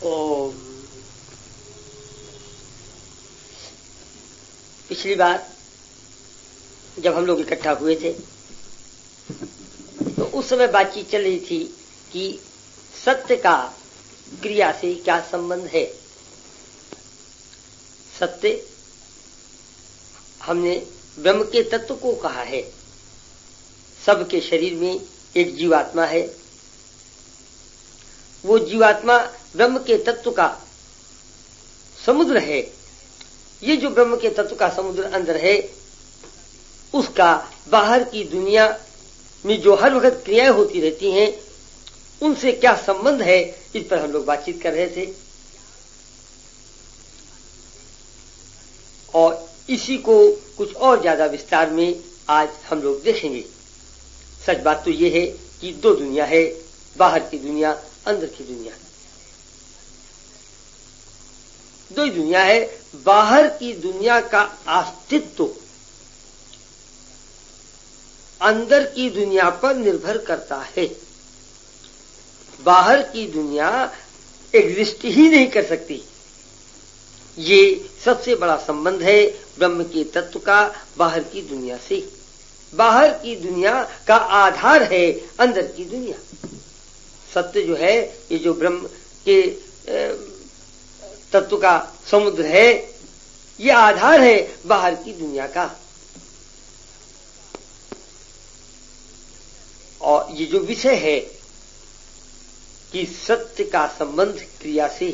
ओम। पिछली बार जब हम लोग इकट्ठा हुए थे तो उस समय बातचीत चल रही थी कि सत्य का क्रिया से क्या संबंध है। सत्य हमने ब्रह्म के तत्व को कहा है। सबके शरीर में एक जीवात्मा है। वो जीवात्मा ब्रह्म के तत्व का समुद्र है। ये जो ब्रह्म के तत्व का समुद्र अंदर है, उसका बाहर की दुनिया में जो हर वक्त क्रियाएं होती रहती हैं, उनसे क्या संबंध है, इस पर हम लोग बातचीत कर रहे थे। और इसी को कुछ और ज्यादा विस्तार में आज हम लोग देखेंगे। सच बात तो ये है कि दो दुनिया है, बाहर की दुनिया, अंदर की दुनिया। दो ही दुनिया है। बाहर की दुनिया का अस्तित्व अंदर की दुनिया पर निर्भर करता है। बाहर की दुनिया एग्जिस्ट ही नहीं कर सकती। ये सबसे बड़ा संबंध है ब्रह्म के तत्व का बाहर की दुनिया से। बाहर की दुनिया का आधार है अंदर की दुनिया। सत्य जो है, ये जो ब्रह्म के तत्व का समुद्र है, ये आधार है बाहर की दुनिया का। और ये जो विषय है कि सत्य का संबंध क्रिया से,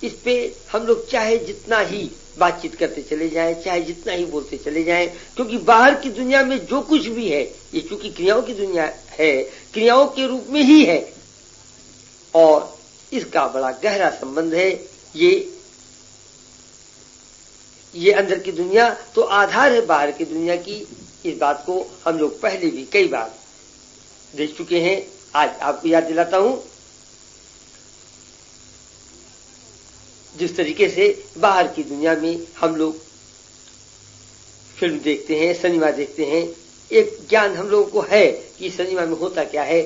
इस पे हम लोग चाहे जितना ही बातचीत करते चले जाएं, चाहे जितना ही बोलते चले जाएं, क्योंकि बाहर की दुनिया में जो कुछ भी है, ये चूंकि क्रियाओं की दुनिया है, क्रियाओं के रूप में ही है और इसका बड़ा गहरा संबंध है। ये अंदर की दुनिया तो आधार है बाहर की दुनिया की। इस बात को हम लोग पहले भी कई बार देख चुके हैं। आज आपको याद दिलाता हूं। जिस तरीके से बाहर की दुनिया में हम लोग फिल्म देखते हैं, सिनेमा देखते हैं, एक ज्ञान हम लोगों को है कि सिनेमा में होता क्या है।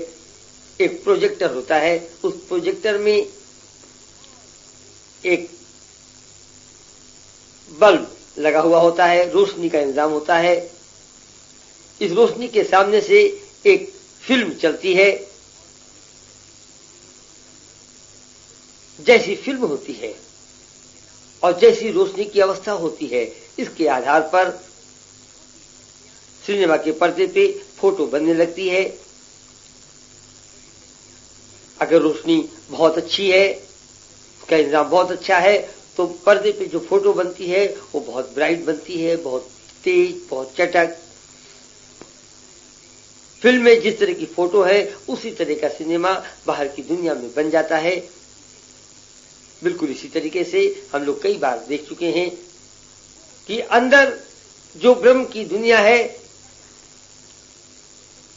एक प्रोजेक्टर होता है, उस प्रोजेक्टर में एक बल्ब लगा हुआ होता है, रोशनी का इंतजाम होता है। इस रोशनी के सामने से एक फिल्म चलती है। जैसी फिल्म होती है और जैसी रोशनी की अवस्था होती है, इसके आधार पर सिनेमा के पर्दे पे फोटो बनने लगती है। अगर रोशनी बहुत अच्छी है, उसका इंतजाम बहुत अच्छा है, तो पर्दे पे जो फोटो बनती है वो बहुत ब्राइट बनती है, बहुत तेज, बहुत चटक। फिल्म में जिस तरह की फोटो है, उसी तरह का सिनेमा बाहर की दुनिया में बन जाता है। बिल्कुल इसी तरीके से हम लोग कई बार देख चुके हैं कि अंदर जो ब्रह्म की दुनिया है,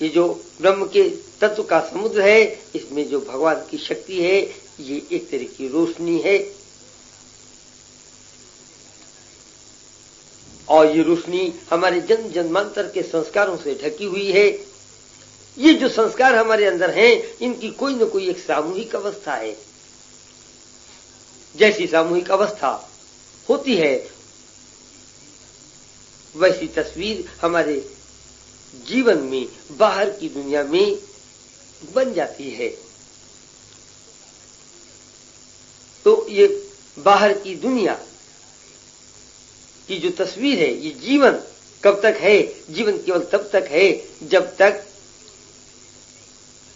ये जो ब्रह्म के तत्व का समुद्र है, इसमें जो भगवान की शक्ति है, ये एक तरह की रोशनी है। और ये रोशनी हमारे जन्म जन्मांतर के संस्कारों से ढकी हुई है। ये जो संस्कार हमारे अंदर हैं, इनकी कोई न कोई एक सामूहिक अवस्था है। जैसी सामूहिक अवस्था होती है, वैसी तस्वीर हमारे जीवन में बाहर की दुनिया में बन जाती है। तो ये बाहर की दुनिया की जो तस्वीर है, ये जीवन कब तक है? जीवन केवल तब तक है जब तक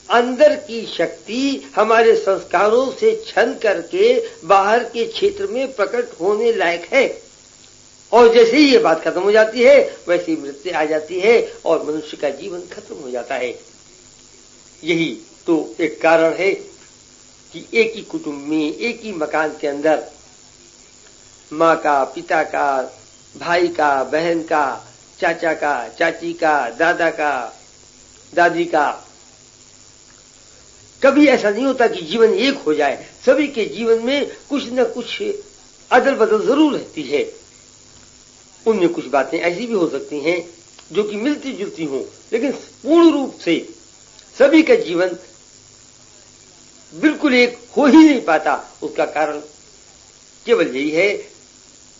अंदर की शक्ति हमारे संस्कारों से छन करके बाहर के क्षेत्र में प्रकट होने लायक है। और जैसे ही ये बात खत्म हो जाती है, वैसे ही मृत्यु आ जाती है और मनुष्य का जीवन खत्म हो जाता है। यही तो एक कारण है कि एक ही कुटुंब में, एक ही मकान के अंदर माँ का, पिता का, भाई का, बहन का, चाचा का, चाची का, दादा का, दादी का, कभी ऐसा नहीं होता कि जीवन एक हो जाए। सभी के जीवन में कुछ न कुछ अदल बदल जरूर रहती है। उनमें कुछ बातें ऐसी भी हो सकती हैं जो कि मिलती जुलती हों, लेकिन पूर्ण रूप से सभी का जीवन बिल्कुल एक हो ही नहीं पाता। उसका कारण केवल यही है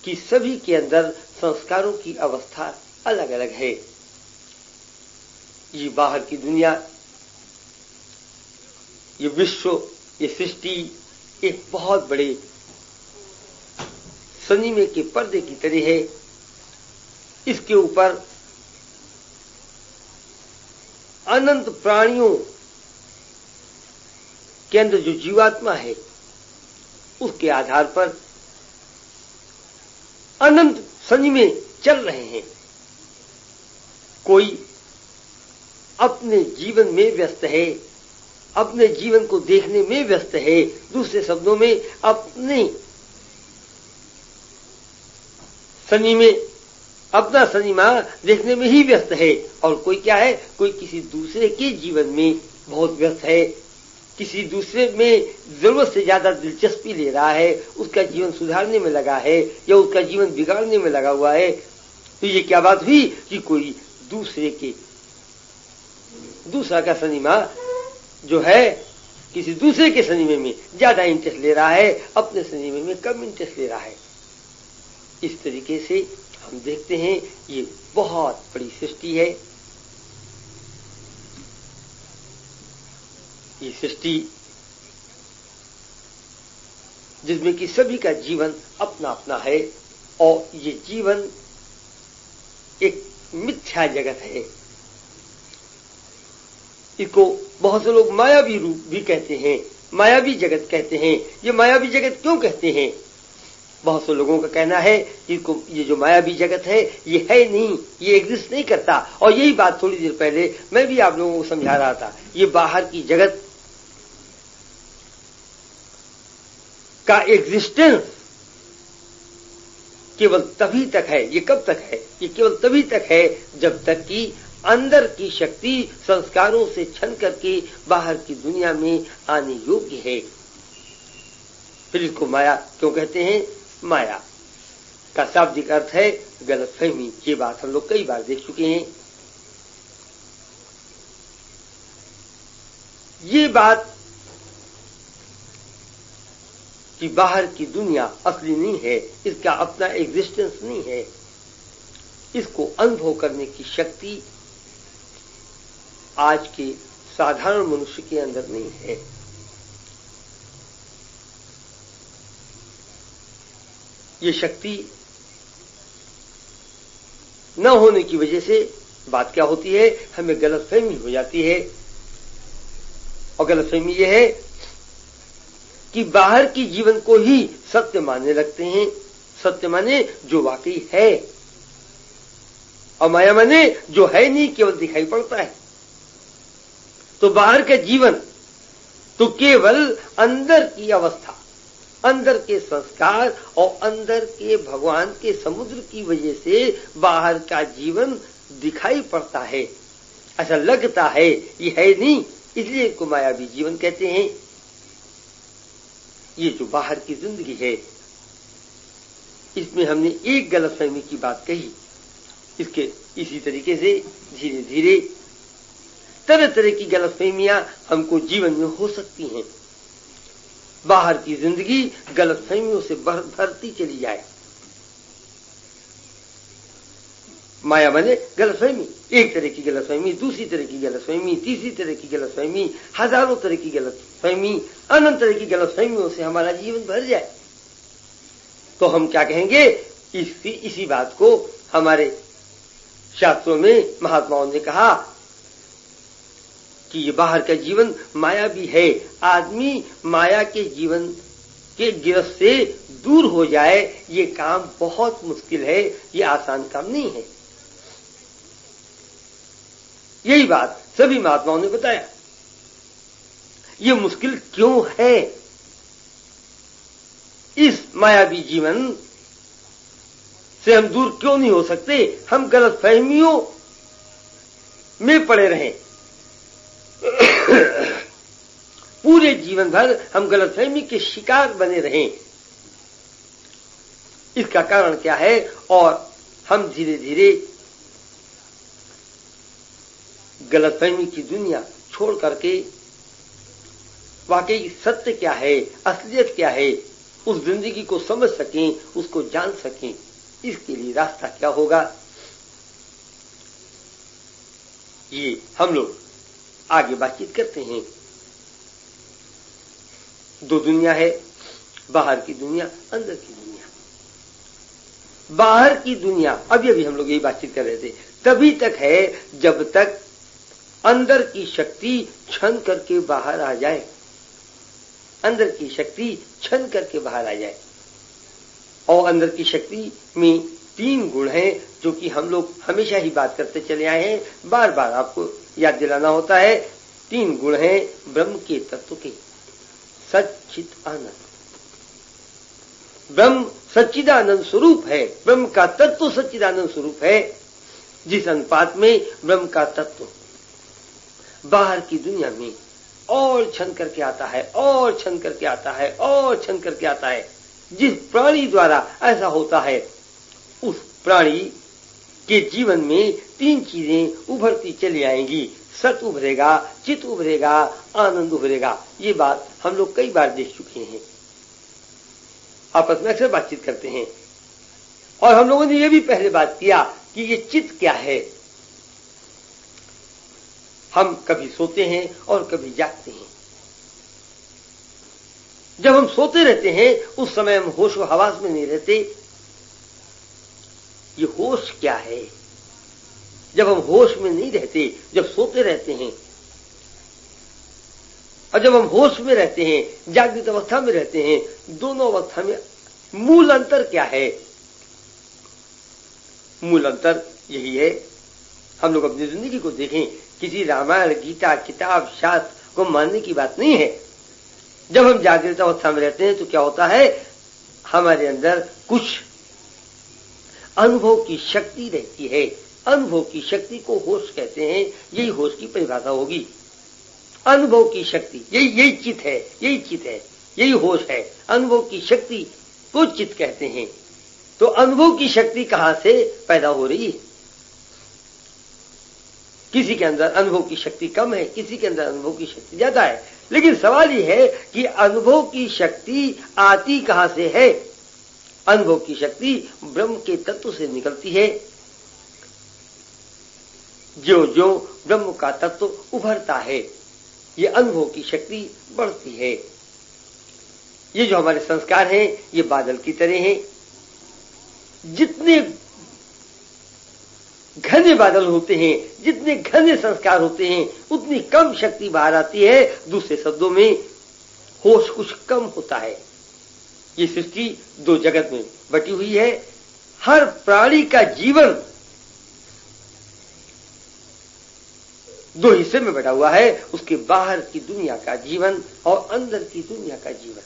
कि सभी के अंदर संस्कारों की अवस्था अलग अलग है। ये बाहर की दुनिया, ये विश्व, ये सृष्टि एक बहुत बड़े सनीमे के पर्दे की तरह है। इसके ऊपर अनंत प्राणियों के अंदर जो जीवात्मा है, उसके आधार पर अनंत सनीमे चल रहे हैं। कोई अपने जीवन में व्यस्त है, अपने जीवन को देखने में व्यस्त है। दूसरे शब्दों में अपने सनीमे, अपना सनीमा देखने में ही व्यस्त है। और कोई क्या है, कोई किसी दूसरे के जीवन में बहुत व्यस्त है, किसी दूसरे में जरूरत से ज्यादा दिलचस्पी ले रहा है, उसका जीवन सुधारने में लगा है या उसका जीवन बिगाड़ने में लगा हुआ है। तो ये क्या बात हुई कि कोई दूसरा का सनीमा जो है, किसी दूसरे के सनीमे में ज्यादा इंटरेस्ट ले रहा है, अपने सनीमे में कम इंटरेस्ट ले रहा है। इस तरीके से हम देखते हैं ये बहुत बड़ी सृष्टि है। ये सृष्टि जिसमें कि सभी का जीवन अपना अपना है, और ये जीवन एक मिथ्या जगत है। इसको बहुत से लोग मायावी रूप भी कहते हैं, मायावी जगत कहते हैं। ये मायावी जगत क्यों कहते हैं? बहुत से लोगों का कहना है कि ये जो मायावी जगत है ये है नहीं, ये एग्जिस्ट नहीं करता। और यही बात थोड़ी देर पहले मैं भी आप लोगों को समझा रहा था। ये बाहर की जगत का एग्जिस्टेंस केवल तभी तक है। ये कब तक है? ये केवल तभी तक है जब तक कि अंदर की शक्ति संस्कारों से छन करके बाहर की दुनिया में आने योग्य है। फिर इसको माया क्यों कहते हैं? माया का शाब्दिक अर्थ है गलतफहमी। ये बात हम लोग कई बार देख चुके हैं। ये बात कि बाहर की दुनिया असली नहीं है, इसका अपना एग्जिस्टेंस नहीं है, इसको अनुभव करने की शक्ति आज के साधारण मनुष्य के अंदर नहीं है। ये शक्ति न होने की वजह से बात क्या होती है, हमें गलतफहमी हो जाती है। और गलतफहमी यह है कि बाहर की जीवन को ही सत्य मानने लगते हैं। सत्य माने जो वाकई है, और माया माने जो है नहीं, केवल दिखाई पड़ता है। तो बाहर का जीवन तो केवल अंदर की अवस्था, अंदर के संस्कार और अंदर के भगवान के समुद्र की वजह से बाहर का जीवन दिखाई पड़ता है, ऐसा लगता है, ये है नहीं, इसलिए इसको मायावी जीवन कहते हैं। ये जो बाहर की जिंदगी है, इसमें हमने एक गलतफहमी की बात कही। इसके इसी तरीके से धीरे धीरे तरह तरह की गलतफहमियां हमको जीवन में हो सकती हैं। बाहर की जिंदगी गलतफहमियों से भरती चली जाए। माया माने गलतफहमी, एक तरह की गलतफहमी, दूसरी तरह की गलतफहमी, तीसरी तरह की गलतफहमी, हजारों तरह की गलतफहमी, अनंत तरह की गलतफहमियों से हमारा जीवन भर जाए। तो हम क्या कहेंगे? इसी बात को हमारे शास्त्रों में महात्माओं ने कहा कि ये बाहर का जीवन माया भी है। आदमी माया के जीवन के गिरफ्त से दूर हो जाए, ये काम बहुत मुश्किल है, ये आसान काम नहीं है। यही बात सभी महात्माओं ने बताया। ये मुश्किल क्यों है? इस मायावी जीवन से हम दूर क्यों नहीं हो सकते? हम गलतफहमियों में पड़े रहें। पूरे जीवन भर हम गलतफहमी के शिकार बने रहें। इसका कारण क्या है? और हम धीरे धीरे गलतफहमी की दुनिया छोड़ करके वाकई सत्य क्या है, असलियत क्या है, उस जिंदगी को समझ सकें, उसको जान सकें, इसके लिए रास्ता क्या होगा, ये हम लोग आगे बातचीत करते हैं। दो दुनिया है, बाहर की दुनिया, अंदर की दुनिया। बाहर की दुनिया अभी अभी हम लोग यही बातचीत कर रहे थे, तभी तक है जब तक अंदर की शक्ति छन करके बाहर आ जाए, अंदर की शक्ति छन करके बाहर आ जाए। और अंदर की शक्ति में 3 गुण हैं जो कि हम लोग हमेशा ही बात करते चले आए हैं, बार बार आपको याद दिलाना होता है। 3 गुण हैं ब्रह्म के तत्व के, सच्चित आनंद। ब्रह्म सच्चिदानंद स्वरूप है, ब्रह्म का तत्व सच्चिदानंद स्वरूप है। जिस अनुपात में ब्रह्म का तत्व बाहर की दुनिया में और छन करके आता है, और छन करके आता है, और छन करके आता है, जिस प्राणी द्वारा ऐसा होता है, उस प्राणी के जीवन में 3 चीजें उभरती चली आएंगी। सत उभरेगा, चित उभरेगा, आनंद उभरेगा। ये बात हम लोग कई बार देख चुके हैं, आपस में अक्सर बातचीत करते हैं। और हम लोगों ने यह भी पहले बात किया कि ये चित क्या है। हम कभी सोते हैं और कभी जागते हैं। जब हम सोते रहते हैं उस समय हम होश व हवास में नहीं रहते। ये होश क्या है? जब हम होश में नहीं रहते, जब सोते रहते हैं, और जब हम होश में रहते हैं, जागृत अवस्था में रहते हैं, दोनों अवस्था में मूल अंतर क्या है? मूल अंतर यही है, हम लोग अपनी जिंदगी को देखें, किसी रामायण, गीता, किताब, शास्त्र को मानने की बात नहीं है। जब हम जागृत अवस्था में रहते हैं तो क्या होता है, हमारे अंदर कुछ अनुभव की शक्ति रहती है। अनुभव की शक्ति को होश कहते हैं, यही होश की परिभाषा होगी। अनुभव की शक्ति, यही चित है, यही चित है, यही होश है। अनुभव की शक्ति को चित कहते हैं। तो अनुभव की शक्ति कहां से पैदा हो रही है? किसी के अंदर अनुभव की शक्ति कम है, किसी के अंदर अनुभव की शक्ति ज्यादा है। लेकिन सवाल यह है कि अनुभव की शक्ति आती कहां से है? अनुभव की शक्ति ब्रह्म के तत्व से निकलती है। जो जो ब्रह्म का तत्व उभरता है, ये अनुभव की शक्ति बढ़ती है। ये जो हमारे संस्कार हैं, ये बादल की तरह हैं। जितने घने बादल होते हैं, जितने घने संस्कार होते हैं, उतनी कम शक्ति बाहर आती है। दूसरे शब्दों में होश कुछ कम होता है। ये सृष्टि 2 जगत में बटी हुई है। हर प्राणी का जीवन 2 हिस्से में बटा हुआ है, उसके बाहर की दुनिया का जीवन और अंदर की दुनिया का जीवन।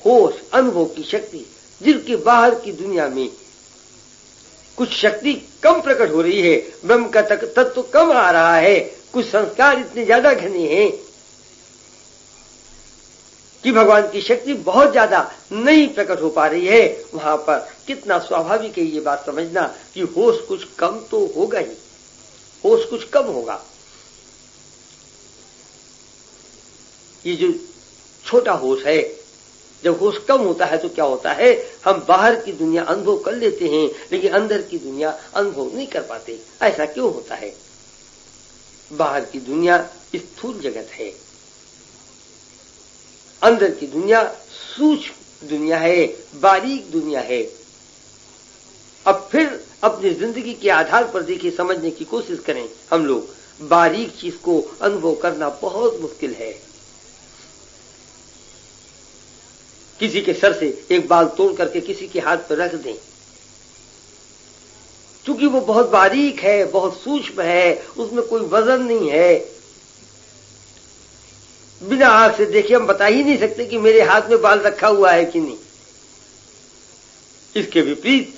होश, अनुभव की शक्ति, जिनके बाहर की दुनिया में कुछ शक्ति कम प्रकट हो रही है, ब्रह्म का तत्व कम आ रहा है, कुछ संस्कार इतने ज्यादा घने हैं कि भगवान की शक्ति बहुत ज्यादा नहीं प्रकट हो पा रही है। वहां पर कितना स्वाभाविक है ये बात समझना कि होश कुछ कम तो होगा ही, होश कुछ कम होगा। ये जो छोटा होश है, जब होश कम होता है तो क्या होता है, हम बाहर की दुनिया अनुभव कर लेते हैं, लेकिन अंदर की दुनिया अनुभव नहीं कर पाते। ऐसा क्यों होता है? बाहर की दुनिया स्थूल जगत है, अंदर की दुनिया सूक्ष्म दुनिया है, बारीक दुनिया है। अब फिर अपनी जिंदगी के आधार पर देखिए, समझने की कोशिश करें हम लोग। बारीक चीज को अनुभव करना बहुत मुश्किल है। किसी के सर से एक बाल तोड़ करके किसी के हाथ पर रख दें, क्योंकि वो बहुत बारीक है, बहुत सूक्ष्म है, उसमें कोई वजन नहीं है। बिना आंख से देखे हम बता ही नहीं सकते कि मेरे हाथ में बाल रखा हुआ है कि नहीं। इसके विपरीत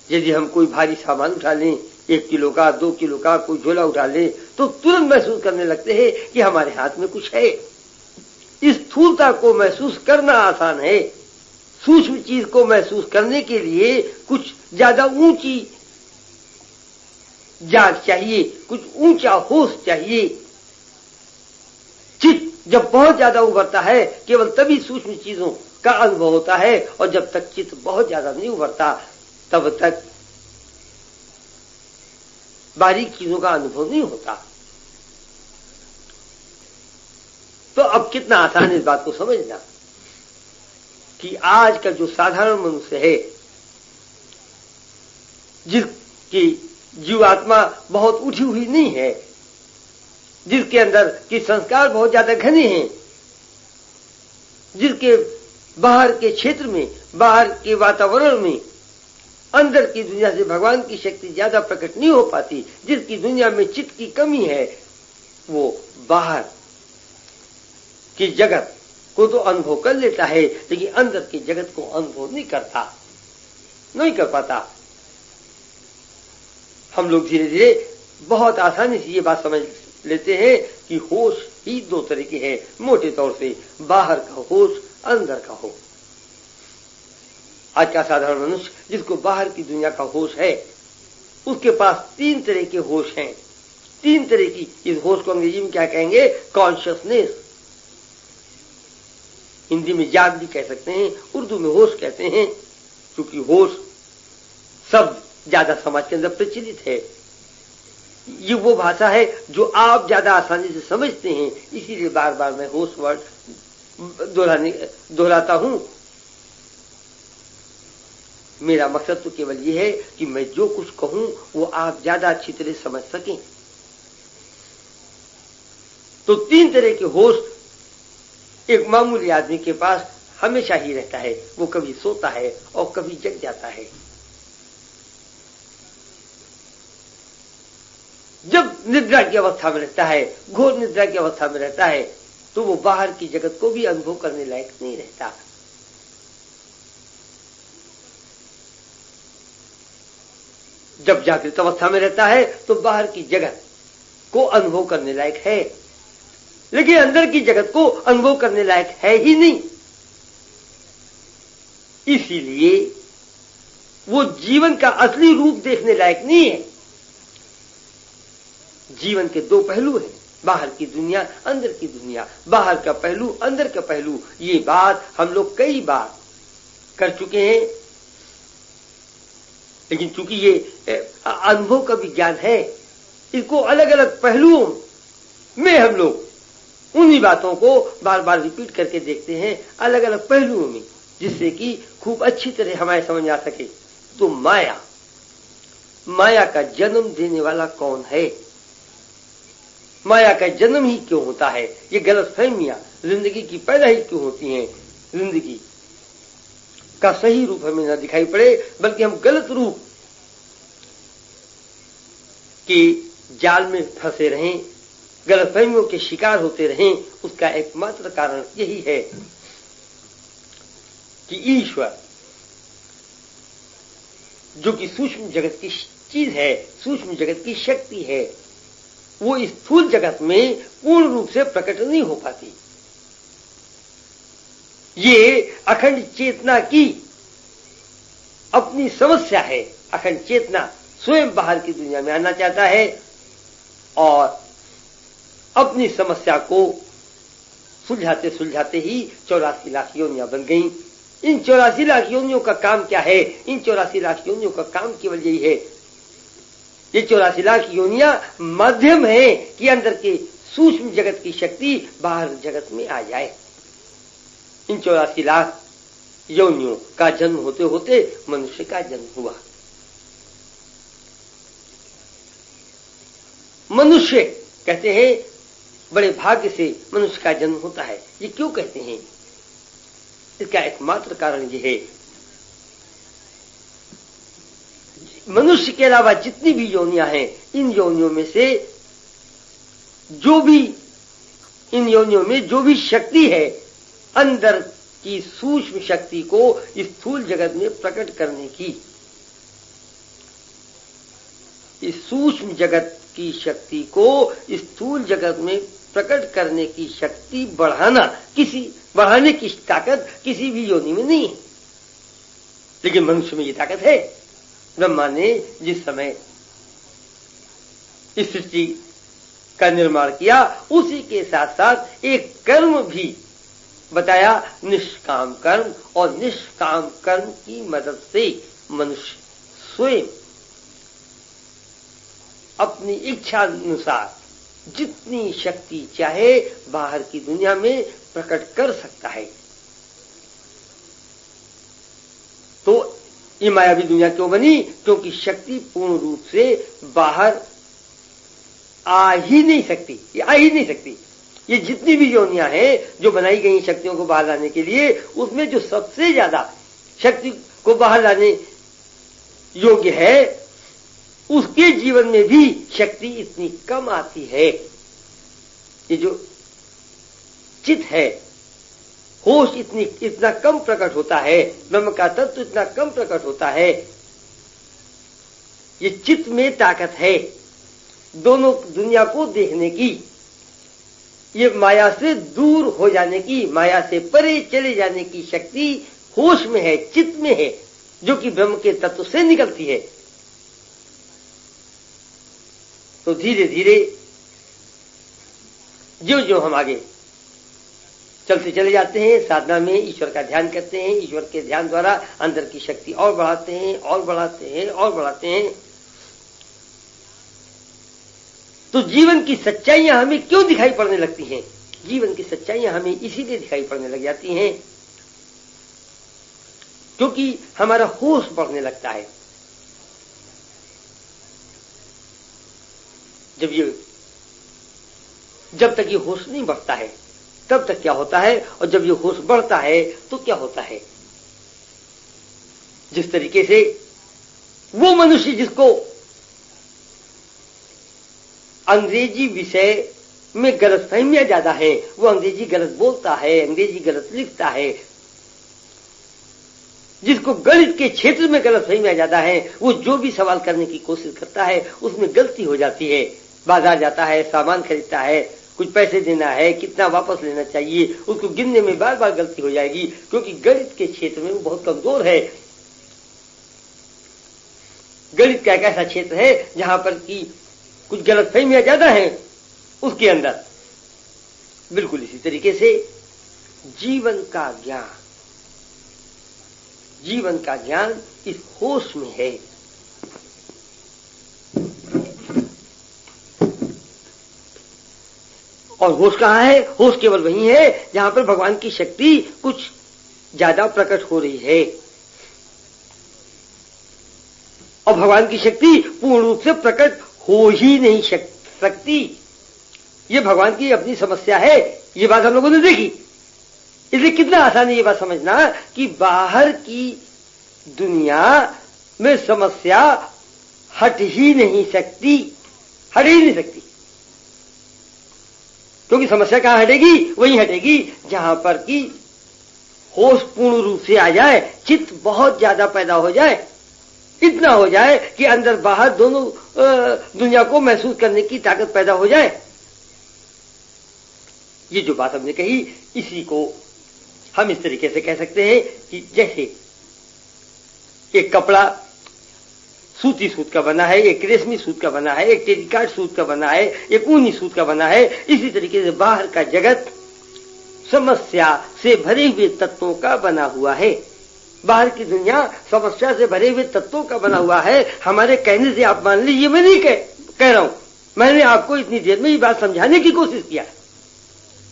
यदि हम कोई भारी सामान उठा लें, 1 किलो का, 2 किलो का कोई झोला उठा लें, तो तुरंत महसूस करने लगते हैं कि हमारे हाथ में कुछ है। इस स्थूलता को महसूस करना आसान है। सूक्ष्म चीज को महसूस करने के लिए कुछ ज्यादा ऊंची जाग चाहिए, कुछ ऊंचा होश चाहिए। जब बहुत ज्यादा उभरता है केवल तभी सूक्ष्म चीजों का अनुभव होता है, और जब तक चित्त बहुत ज्यादा नहीं उभरता तब तक बारीक चीजों का अनुभव नहीं होता। तो अब कितना आसान है इस बात को समझना कि आज का जो साधारण मनुष्य है, जिसकी जीवात्मा बहुत उठी हुई नहीं है, जिसके अंदर के संस्कार बहुत ज्यादा घने हैं, जिसके बाहर के क्षेत्र में, बाहर के वातावरण में अंदर की दुनिया से भगवान की शक्ति ज्यादा प्रकट नहीं हो पाती, जिसकी दुनिया में चित्त की कमी है, वो बाहर की जगत को तो अनुभव कर लेता है, लेकिन अंदर की जगत को अनुभव नहीं कर पाता। हम लोग धीरे धीरे बहुत आसानी से ये बात समझ लेते हैं कि होश ही दो तरह के हैं, मोटे तौर से बाहर का होश, अंदर का होश। आज का साधारण मनुष्य जिसको बाहर की दुनिया का होश है, उसके पास तीन तरह के होश हैं, तीन तरह की। इस होश को अंग्रेजी में क्या कहेंगे? कॉन्शियसनेस। हिंदी में जाग भी कह सकते हैं, उर्दू में होश कहते हैं, क्योंकि होश शब्द ज्यादा समाज के अंदर प्रचलित है। ये वो भाषा है जो आप ज्यादा आसानी से समझते हैं, इसीलिए बार बार मैं होश वर्ड दोहराता हूं। मेरा मकसद तो केवल ये है कि मैं जो कुछ कहूं वो आप ज्यादा अच्छी तरह समझ सकें। तो तीन तरह के होश एक मामूली आदमी के पास हमेशा ही रहता है। वो कभी सोता है और कभी जग जाता है। जब निद्रा की अवस्था में रहता है, घोर निद्रा की अवस्था में रहता है, तो वो बाहर की जगत को भी अनुभव करने लायक नहीं रहता। जब जागृत अवस्था में रहता है तो बाहर की जगत को अनुभव करने लायक है, लेकिन अंदर की जगत को अनुभव करने लायक है ही नहीं। इसीलिए वो जीवन का असली रूप देखने लायक नहीं है। जीवन के दो पहलू हैं, बाहर की दुनिया, अंदर की दुनिया। बाहर का पहलू, अंदर का पहलू, ये बात हम लोग कई बार कर चुके हैं, लेकिन चूंकि ये अनुभव का विज्ञान है, इसको अलग अलग पहलुओं में हम लोग उन्हीं बातों को बार बार रिपीट करके देखते हैं, अलग अलग पहलुओं में, जिससे कि खूब अच्छी तरह हमारे समझ आ सके। तो माया का जन्म देने वाला कौन है? माया का जन्म ही क्यों होता है? ये गलतफहमियां जिंदगी की पैदा ही क्यों होती हैं? जिंदगी का सही रूप हमें न दिखाई पड़े, बल्कि हम गलत रूप के जाल में फंसे रहें, गलतफहमियों के शिकार होते रहें। उसका एकमात्र कारण यही है कि ईश्वर जो कि सूक्ष्म जगत की चीज है, सूक्ष्म जगत की शक्ति है, वो इस स्थूल जगत में पूर्ण रूप से प्रकट नहीं हो पाती। ये अखंड चेतना की अपनी समस्या है। अखंड चेतना स्वयं बाहर की दुनिया में आना चाहता है और अपनी समस्या को सुलझाते सुलझाते ही 84 लाख योनियां बन गईं। इन 84 लाख योनियों का काम क्या है? इन 84 लाख योनियों का काम केवल यही है, ये 84 लाख योनियां माध्यम है कि अंदर के सूक्ष्म जगत की शक्ति बाहर जगत में आ जाए। इन 84 लाख योनियों का जन्म होते होते मनुष्य का जन्म हुआ। मनुष्य कहते हैं बड़े भाग्य से मनुष्य का जन्म होता है। ये क्यों कहते हैं? इसका एकमात्र कारण ये है, मनुष्य के अलावा जितनी भी योनियां हैं, इन योनियों में से जो भी, इन योनियों में जो भी शक्ति है, अंदर की सूक्ष्म शक्ति को इस स्थूल जगत में प्रकट करने की, इस सूक्ष्म जगत की शक्ति को इस स्थूल जगत में प्रकट करने की शक्ति बढ़ाने की ताकत किसी भी योनि में नहीं है, लेकिन मनुष्य में ये ताकत है। ब्रह्मा ने जिस समय इस सृष्टि का निर्माण किया, उसी के साथ साथ एक कर्म भी बताया, निष्काम कर्म। और निष्काम कर्म की मदद से मनुष्य स्वयं अपनी इच्छा अनुसार जितनी शक्ति चाहे बाहर की दुनिया में प्रकट कर सकता है। तो ये मायावी दुनिया क्यों बनी? क्योंकि शक्ति पूर्ण रूप से बाहर आ ही नहीं सकती, ये आ ही नहीं सकती। ये जितनी भी योनियां हैं जो बनाई गई शक्तियों को बाहर लाने के लिए, उसमें जो सबसे ज्यादा शक्ति को बाहर लाने योग्य है, उसके जीवन में भी शक्ति इतनी कम आती है। ये जो चित्त है, होश इतना कम प्रकट होता है, ब्रह्म का तत्व इतना कम प्रकट होता है। ये चित्त में ताकत है दोनों दुनिया को देखने की, ये माया से दूर हो जाने की, माया से परे चले जाने की शक्ति होश में है, चित्त में है, जो कि ब्रह्म के तत्व से निकलती है। तो धीरे धीरे जो जो हम आगे चलते चले जाते हैं, साधना में ईश्वर का ध्यान करते हैं, ईश्वर के ध्यान द्वारा अंदर की शक्ति और बढ़ाते हैं और बढ़ाते हैं और बढ़ाते हैं, तो जीवन की सच्चाइयां हमें क्यों दिखाई पड़ने लगती हैं? जीवन की सच्चाइयां हमें इसीलिए दिखाई पड़ने लग जाती हैं क्योंकि हमारा होश बढ़ने लगता है। जब तक ये होश नहीं बढ़ता है तब तक क्या होता है, और जब ये होश बढ़ता है तो क्या होता है? जिस तरीके से वो मनुष्य जिसको अंग्रेजी विषय में गलतफहमियां ज्यादा है, वो अंग्रेजी गलत बोलता है, अंग्रेजी गलत लिखता है, जिसको गणित के क्षेत्र में गलतफहमियां ज्यादा है, वो जो भी सवाल करने की कोशिश करता है उसमें गलती हो जाती है। बाजार जाता है, सामान खरीदता है, कुछ पैसे देना है, कितना वापस लेना चाहिए, उसको गिनने में बार बार गलती हो जाएगी, क्योंकि गणित के क्षेत्र में वो बहुत कमजोर है। गणित का एक ऐसा क्षेत्र है जहां पर कि कुछ गलतफहमियां ज्यादा हैं उसके अंदर। बिल्कुल इसी तरीके से जीवन का ज्ञान इस होश में है। और होश कहाँ है? होश केवल वही है जहां पर भगवान की शक्ति कुछ ज्यादा प्रकट हो रही है, और भगवान की शक्ति पूर्ण रूप से प्रकट हो ही नहीं सकती। ये भगवान की अपनी समस्या है, ये बात हम लोगों ने देखी। इसलिए कितना आसान है ये बात समझना कि बाहर की दुनिया में समस्या हट ही नहीं सकती, क्योंकि समस्या कहां हटेगी? वहीं हटेगी जहां पर कि होश पूर्ण रूप से आ जाए, चित्त बहुत ज्यादा पैदा हो जाए, इतना हो जाए कि अंदर बाहर दोनों दुनिया को महसूस करने की ताकत पैदा हो जाए। ये जो बात हमने कही, इसी को हम इस तरीके से कह सकते हैं कि जैसे एक कपड़ा सूती सूत का बना है, एक रेशमी सूत का बना है, एक टेरिकॉट सूत का बना है, एक ऊनी सूत का बना है, इसी तरीके से बाहर का जगत समस्या से भरे हुए तत्वों का बना हुआ है। बाहर की दुनिया समस्या से भरे हुए तत्वों का बना हुआ है। हमारे कहने से आप मान लीजिए, मैं नहीं कह रहा हूं, मैंने आपको इतनी देर में ये बात समझाने की कोशिश किया।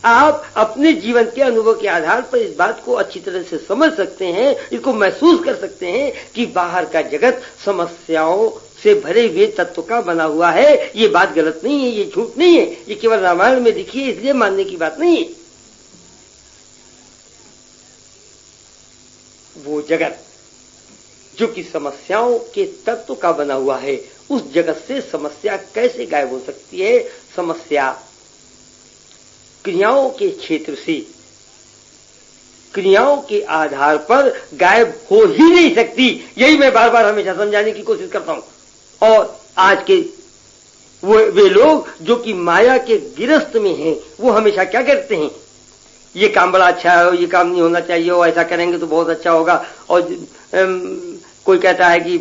आप अपने जीवन के अनुभव के आधार पर इस बात को अच्छी तरह से समझ सकते हैं, इसको महसूस कर सकते हैं कि बाहर का जगत समस्याओं से भरे हुए तत्व का बना हुआ है। ये बात गलत नहीं है, ये झूठ नहीं है, ये केवल रामायण में लिखी है इसलिए मानने की बात नहीं है। वो जगत जो कि समस्याओं के तत्व का बना हुआ है, उस जगत से समस्या कैसे गायब हो सकती है? समस्या क्रियाओं के क्षेत्र से, क्रियाओं के आधार पर गायब हो ही नहीं सकती। यही मैं बार बार हमेशा समझाने की कोशिश करता हूं। और आज के वे लोग जो कि माया के गिरफ्त में हैं, वो हमेशा क्या करते हैं? ये काम बड़ा अच्छा है, ये काम नहीं होना चाहिए, और ऐसा करेंगे तो बहुत अच्छा होगा। और कोई कहता है कि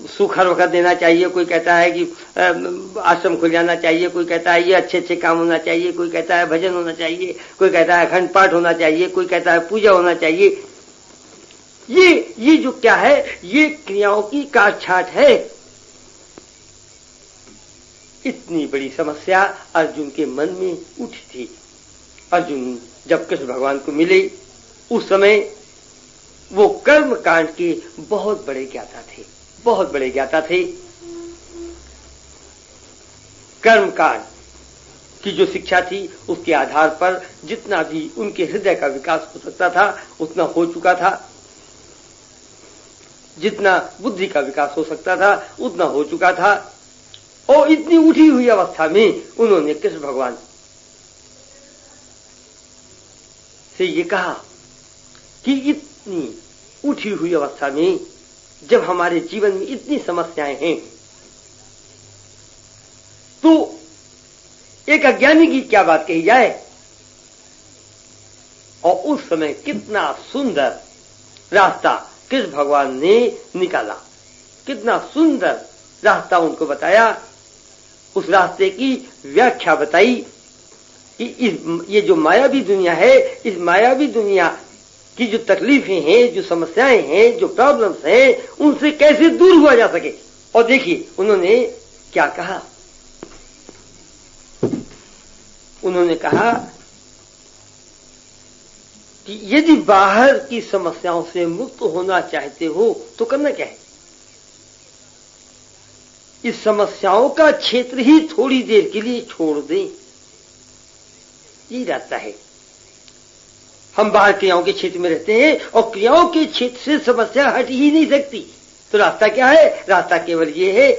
सुख हर वक्त देना चाहिए, कोई कहता है कि आश्रम खुल जाना चाहिए, कोई कहता है ये अच्छे अच्छे काम होना चाहिए, कोई कहता है भजन होना चाहिए, कोई कहता है अखंड पाठ होना चाहिए, कोई कहता है पूजा होना चाहिए। ये जो क्या है, ये क्रियाओं की काटछाट है। इतनी बड़ी समस्या अर्जुन के मन में उठी थी। अर्जुन जब कृष्ण भगवान को मिले उस समय वो कर्म कांड के बहुत बड़े ज्ञाता थे, बहुत बड़े ज्ञाता थे। कर्म कांड की जो शिक्षा थी उसके आधार पर जितना भी उनके हृदय का विकास हो सकता था उतना हो चुका था, जितना बुद्धि का विकास हो सकता था उतना हो चुका था। और इतनी उठी हुई अवस्था में उन्होंने कृष्ण भगवान से ये कहा कि इतनी उठी हुई अवस्था में जब हमारे जीवन में इतनी समस्याएं हैं तो एक अज्ञानी की क्या बात कही जाए। और उस समय कितना सुंदर रास्ता कृष्ण भगवान ने निकाला, कितना सुंदर रास्ता उनको बताया, उस रास्ते की व्याख्या बताई कि ये जो मायावी दुनिया है, इस मायावी दुनिया की जो तकलीफें हैं, जो समस्याएं हैं, जो प्रॉब्लम्स हैं, उनसे कैसे दूर हुआ जा सके। और देखिए उन्होंने क्या कहा, उन्होंने कहा कि यदि बाहर की समस्याओं से मुक्त होना चाहते हो तो करना क्या है, इस समस्याओं का क्षेत्र ही थोड़ी देर के लिए छोड़ दें, ये रास्ता है। हम बाहर क्रियाओं के क्षेत्र में रहते हैं और क्रियाओं के क्षेत्र से समस्या हट ही नहीं सकती। तो रास्ता क्या है, रास्ता केवल ये है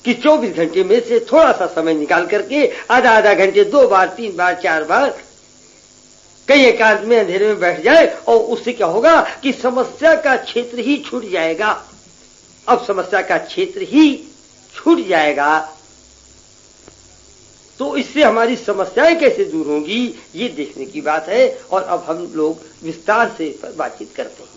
कि 24 घंटे में से थोड़ा सा समय निकाल करके आधा घंटे 2 बार 3 बार 4 बार कहीं एकांत में अंधेरे में बैठ जाए और उससे क्या होगा कि समस्या का क्षेत्र ही छूट जाएगा। अब समस्या का क्षेत्र ही छूट जाएगा तो इससे हमारी समस्याएं कैसे दूर होंगी ये देखने की बात है। और अब हम लोग विस्तार से बातचीत करते हैं।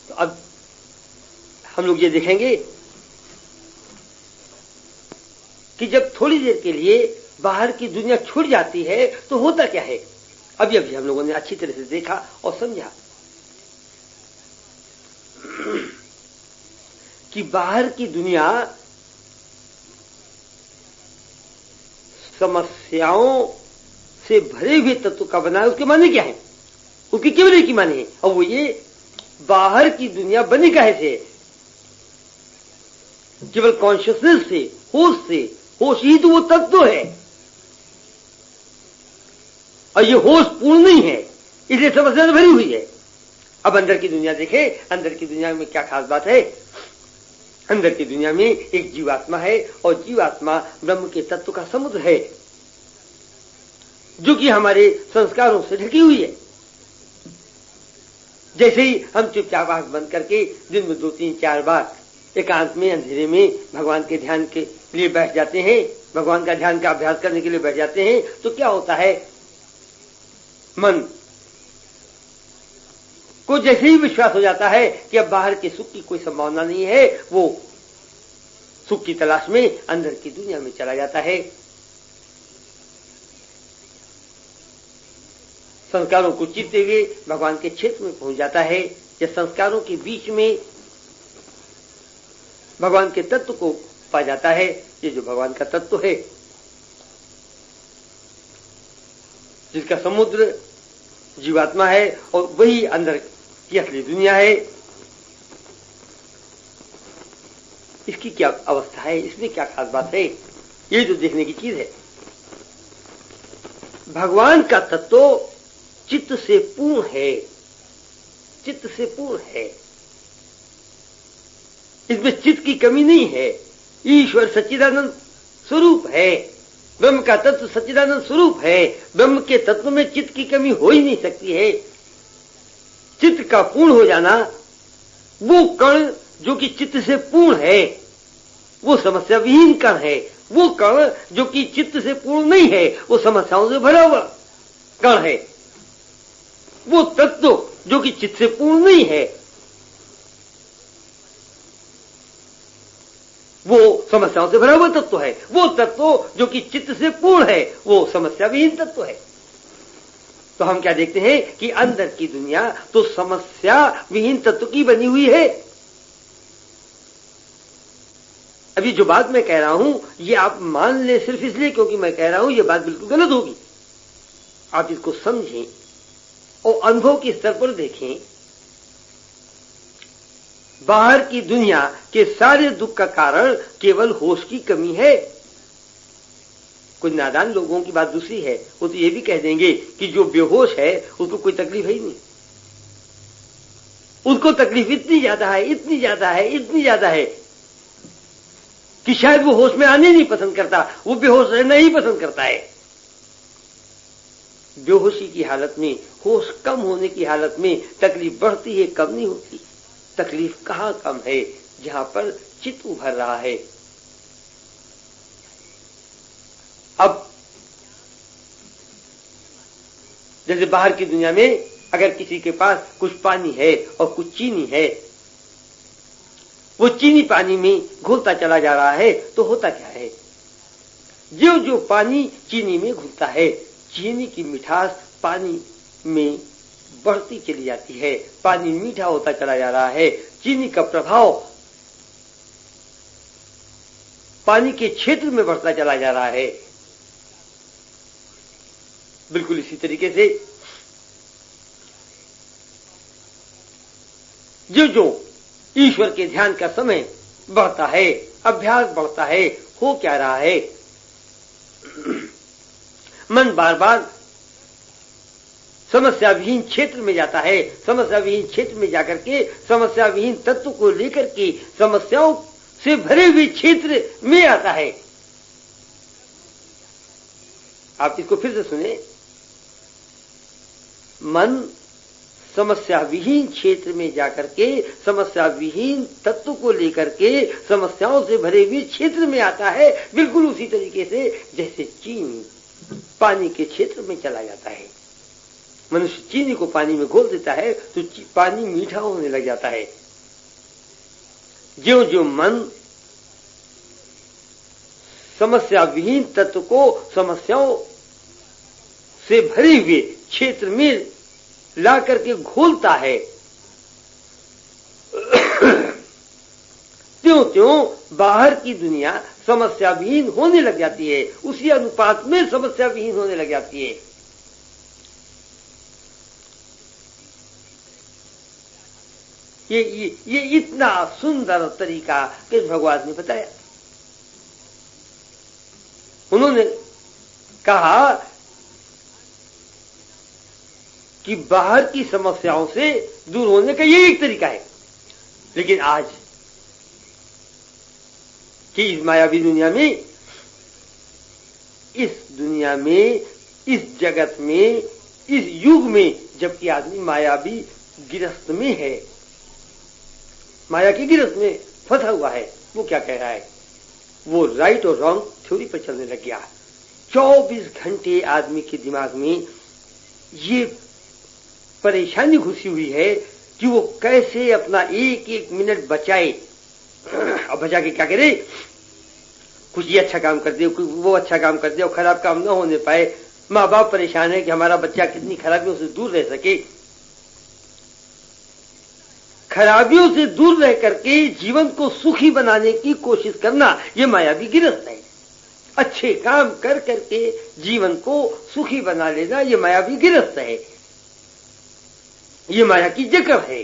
तो अब हम लोग ये देखेंगे कि जब थोड़ी देर के लिए बाहर की दुनिया छूट जाती है तो होता क्या है। अभी अभी हम लोगों ने अच्छी तरह से देखा और समझा कि बाहर की दुनिया समस्याओं से भरे हुए तत्व का बना है। उसके माने क्या है, उसकी केवल एक ही माने है, और वो ये बाहर की दुनिया बनी काहे से, केवल कॉन्शियसनेस से, होश ही तो वो तत्व है। और ये होश पूर्ण नहीं है, इसलिए समस्या से भरी हुई है। अब अंदर की दुनिया देखें, अंदर की दुनिया में क्या खास बात है। अंदर की दुनिया में एक जीवात्मा है और जीवात्मा ब्रह्म के तत्व का समुद्र है जो कि हमारे संस्कारों से ढकी हुई है। जैसे ही हम चुपचाप आंख बंद करके दिन में 2 3 4 बार एकांत में अंधेरे में भगवान के ध्यान के लिए बैठ जाते हैं, भगवान का ध्यान का अभ्यास करने के लिए बैठ जाते हैं, तो क्या होता है, मन को जैसे ही विश्वास हो जाता है कि अब बाहर के सुख की कोई संभावना नहीं है, वो सुख की तलाश में अंदर की दुनिया में चला जाता है। संस्कारों को चीरते हुए भगवान के क्षेत्र में पहुंच जाता है, या संस्कारों के बीच में भगवान के तत्व को पा जाता है। ये जो भगवान का तत्व है जिसका समुद्र जीवात्मा है और वही अंदर की असली दुनिया है। इसकी क्या अवस्था है, इसमें क्या खास बात है, ये जो देखने की चीज है। भगवान का तत्व चित्त से पूर्ण है, चित्त से पूर्ण है, इसमें चित्त की कमी नहीं है। ईश्वर सच्चिदानंद स्वरूप है, ब्रह्म का तत्व सच्चिदानंद स्वरूप है, ब्रह्म के तत्व में चित्त की कमी हो ही नहीं सकती है। चित्त का पूर्ण हो जाना, वो कण जो कि चित्त से पूर्ण है, वो समस्या विहीन कण है। वो कण जो कि चित्त से पूर्ण नहीं है, वो समस्याओं से भरा हुआ कण है। वो तत्व जो कि चित्त से पूर्ण नहीं है, वो समस्याओं से भरा हुआ तत्व है। वो तत्व जो कि चित्त से पूर्ण है, वो समस्या विहीन तत्व है। तो हम क्या देखते हैं कि अंदर की दुनिया तो समस्या विहीन तत्व की बनी हुई है। अभी जो बात मैं कह रहा हूं, ये आप मान ले सिर्फ इसलिए क्योंकि मैं कह रहा हूं, ये बात बिल्कुल गलत होगी। आप इसको समझें और अनुभव के स्तर पर देखें। बाहर की दुनिया के सारे दुख का कारण केवल होश की कमी है। कुछ नादान लोगों की बात दूसरी है, वो तो ये भी कह देंगे कि जो बेहोश है उसको कोई तकलीफ है ही नहीं, उसको तकलीफ इतनी ज्यादा है, इतनी ज्यादा है, इतनी ज्यादा है कि शायद वो होश में आने नहीं पसंद करता, वो बेहोश रहना ही पसंद करता है। बेहोशी की हालत में, होश कम होने की हालत में तकलीफ बढ़ती है, कम नहीं होती। तकलीफ कहां कम है? जहां पर चित्त उभर रहा है। अब जैसे बाहर की दुनिया में अगर किसी के पास कुछ पानी है और कुछ चीनी है, वो चीनी पानी में घुलता चला जा रहा है, तो होता क्या है? जो जो पानी चीनी में घुलता है, चीनी की मिठास पानी में बढ़ती चली जाती है, पानी मीठा होता चला जा रहा है। चीनी का प्रभाव पानी के क्षेत्र में बढ़ता चला जा रहा है। बिल्कुल इसी तरीके से जो जो ईश्वर के ध्यान का समय बढ़ता है, अभ्यास बढ़ता है, हो क्या रहा है? मन बार बार समस्या विहीन क्षेत्र में जाता है। समस्या विहीन क्षेत्र में जाकर के समस्या विहीन तत्व को लेकर के समस्याओं से भरे हुए क्षेत्र में आता है। आप इसको फिर से सुने। मन समस्या विहीन क्षेत्र में जाकर के समस्या विहीन तत्व को लेकर के समस्याओं से भरे हुए क्षेत्र में आता है। बिल्कुल उसी तरीके से जैसे चीनी पानी के क्षेत्र में चला जाता है। मनुष्य चीनी को पानी में घोल देता है तो पानी मीठा होने लग जाता है। ज्यों ज्यों मन समस्या विहीन तत्व को समस्याओं से भरे हुए क्षेत्र में ला करके घोलता है, त्यों त्यों बाहर की दुनिया समस्या विहीन होने लग जाती है। उसी अनुपात में समस्या विहीन होने लग जाती है। ये इतना सुंदर तरीका किस भगवान ने बताया। उन्होंने कहा कि बाहर की समस्याओं से दूर होने का ये एक तरीका है। लेकिन आज कि इस मायावी दुनिया में, इस दुनिया में, इस जगत में, इस युग में, जबकि आदमी मायावी गिरफ्त में है, माया की गिरफ्त में फंसा हुआ है, वो क्या कह रहा है? वो राइट और रॉन्ग थ्योरी पर चलने लग गया। 24 घंटे आदमी के दिमाग में ये परेशानी घुसी हुई है कि वो कैसे अपना एक एक मिनट बचाए। और बचा के क्या करे? कुछ ये अच्छा काम कर दे, वो अच्छा काम कर दे और खराब काम न होने पाए। माँ बाप परेशान है कि हमारा बच्चा कितनी खराबियों से दूर रह सके। खराबियों से दूर रह करके जीवन को सुखी बनाने की कोशिश करना, ये मायावी गिरफ्त है। अच्छे काम कर करके जीवन को सुखी बना लेना, ये मायावी गिरफ्त है। ये माया की जकड़ है।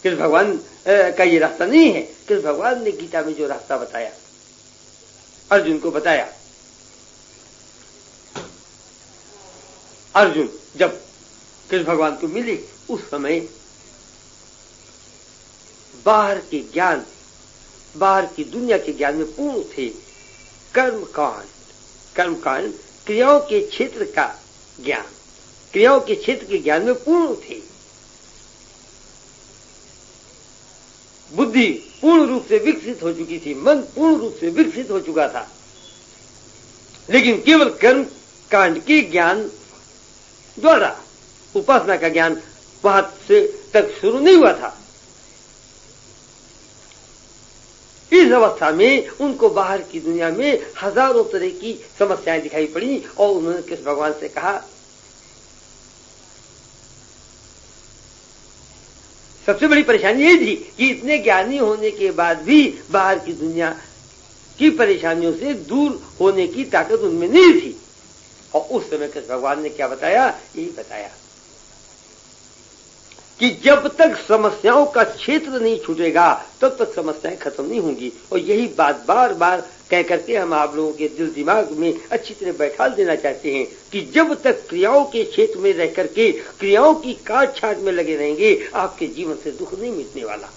कृष्ण भगवान का ये रास्ता नहीं है। कृष्ण भगवान ने गीता में जो रास्ता बताया, अर्जुन को बताया, अर्जुन जब कृष्ण भगवान को मिले उस समय बाहर के ज्ञान, बाहर की दुनिया के ज्ञान में पूर्ण थे। कर्मकांड क्रियाओं के क्षेत्र का ज्ञान, क्रियाओं के क्षेत्र के ज्ञान में पूर्ण थे। बुद्धि पूर्ण रूप से विकसित हो चुकी थी, मन पूर्ण रूप से विकसित हो चुका था, लेकिन केवल कर्म कांड के ज्ञान द्वारा उपासना का ज्ञान वहां से तक शुरू नहीं हुआ था। इस अवस्था में उनको बाहर की दुनिया में हजारों तरह की समस्याएं दिखाई पड़ी और उन्होंने कृष्ण भगवान से कहा, सबसे बड़ी परेशानी ये थी कि इतने ज्ञानी होने के बाद भी बाहर की दुनिया की परेशानियों से दूर होने की ताकत उनमें नहीं थी। और उस समय कृष्ण भगवान ने क्या बताया, यही बताया कि जब तक समस्याओं का क्षेत्र नहीं छूटेगा तब तक समस्याएं खत्म नहीं होंगी। और यही बात बार बार कह करके हम आप लोगों के दिल दिमाग में अच्छी तरह बैठा देना चाहते हैं कि जब तक क्रियाओं के क्षेत्र में रह करके क्रियाओं की काट छाट में लगे रहेंगे, आपके जीवन से दुख नहीं मिटने वाला।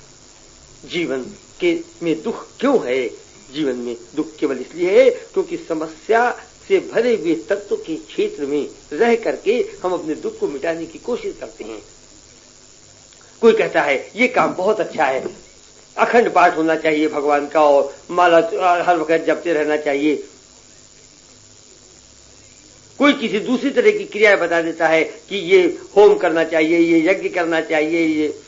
जीवन के में दुख क्यों है? जीवन में दुख केवल इसलिए है क्योंकि समस्या से भरे हुए तत्व के क्षेत्र में रह करके हम अपने दुख को मिटाने की कोशिश करते हैं। कोई कहता है ये काम बहुत अच्छा है, अखंड पाठ होना चाहिए भगवान का और माला हर वक्त जपते रहना चाहिए। कोई किसी दूसरी तरह की क्रियाएं बता देता है कि ये होम करना चाहिए, ये यज्ञ करना चाहिए, ये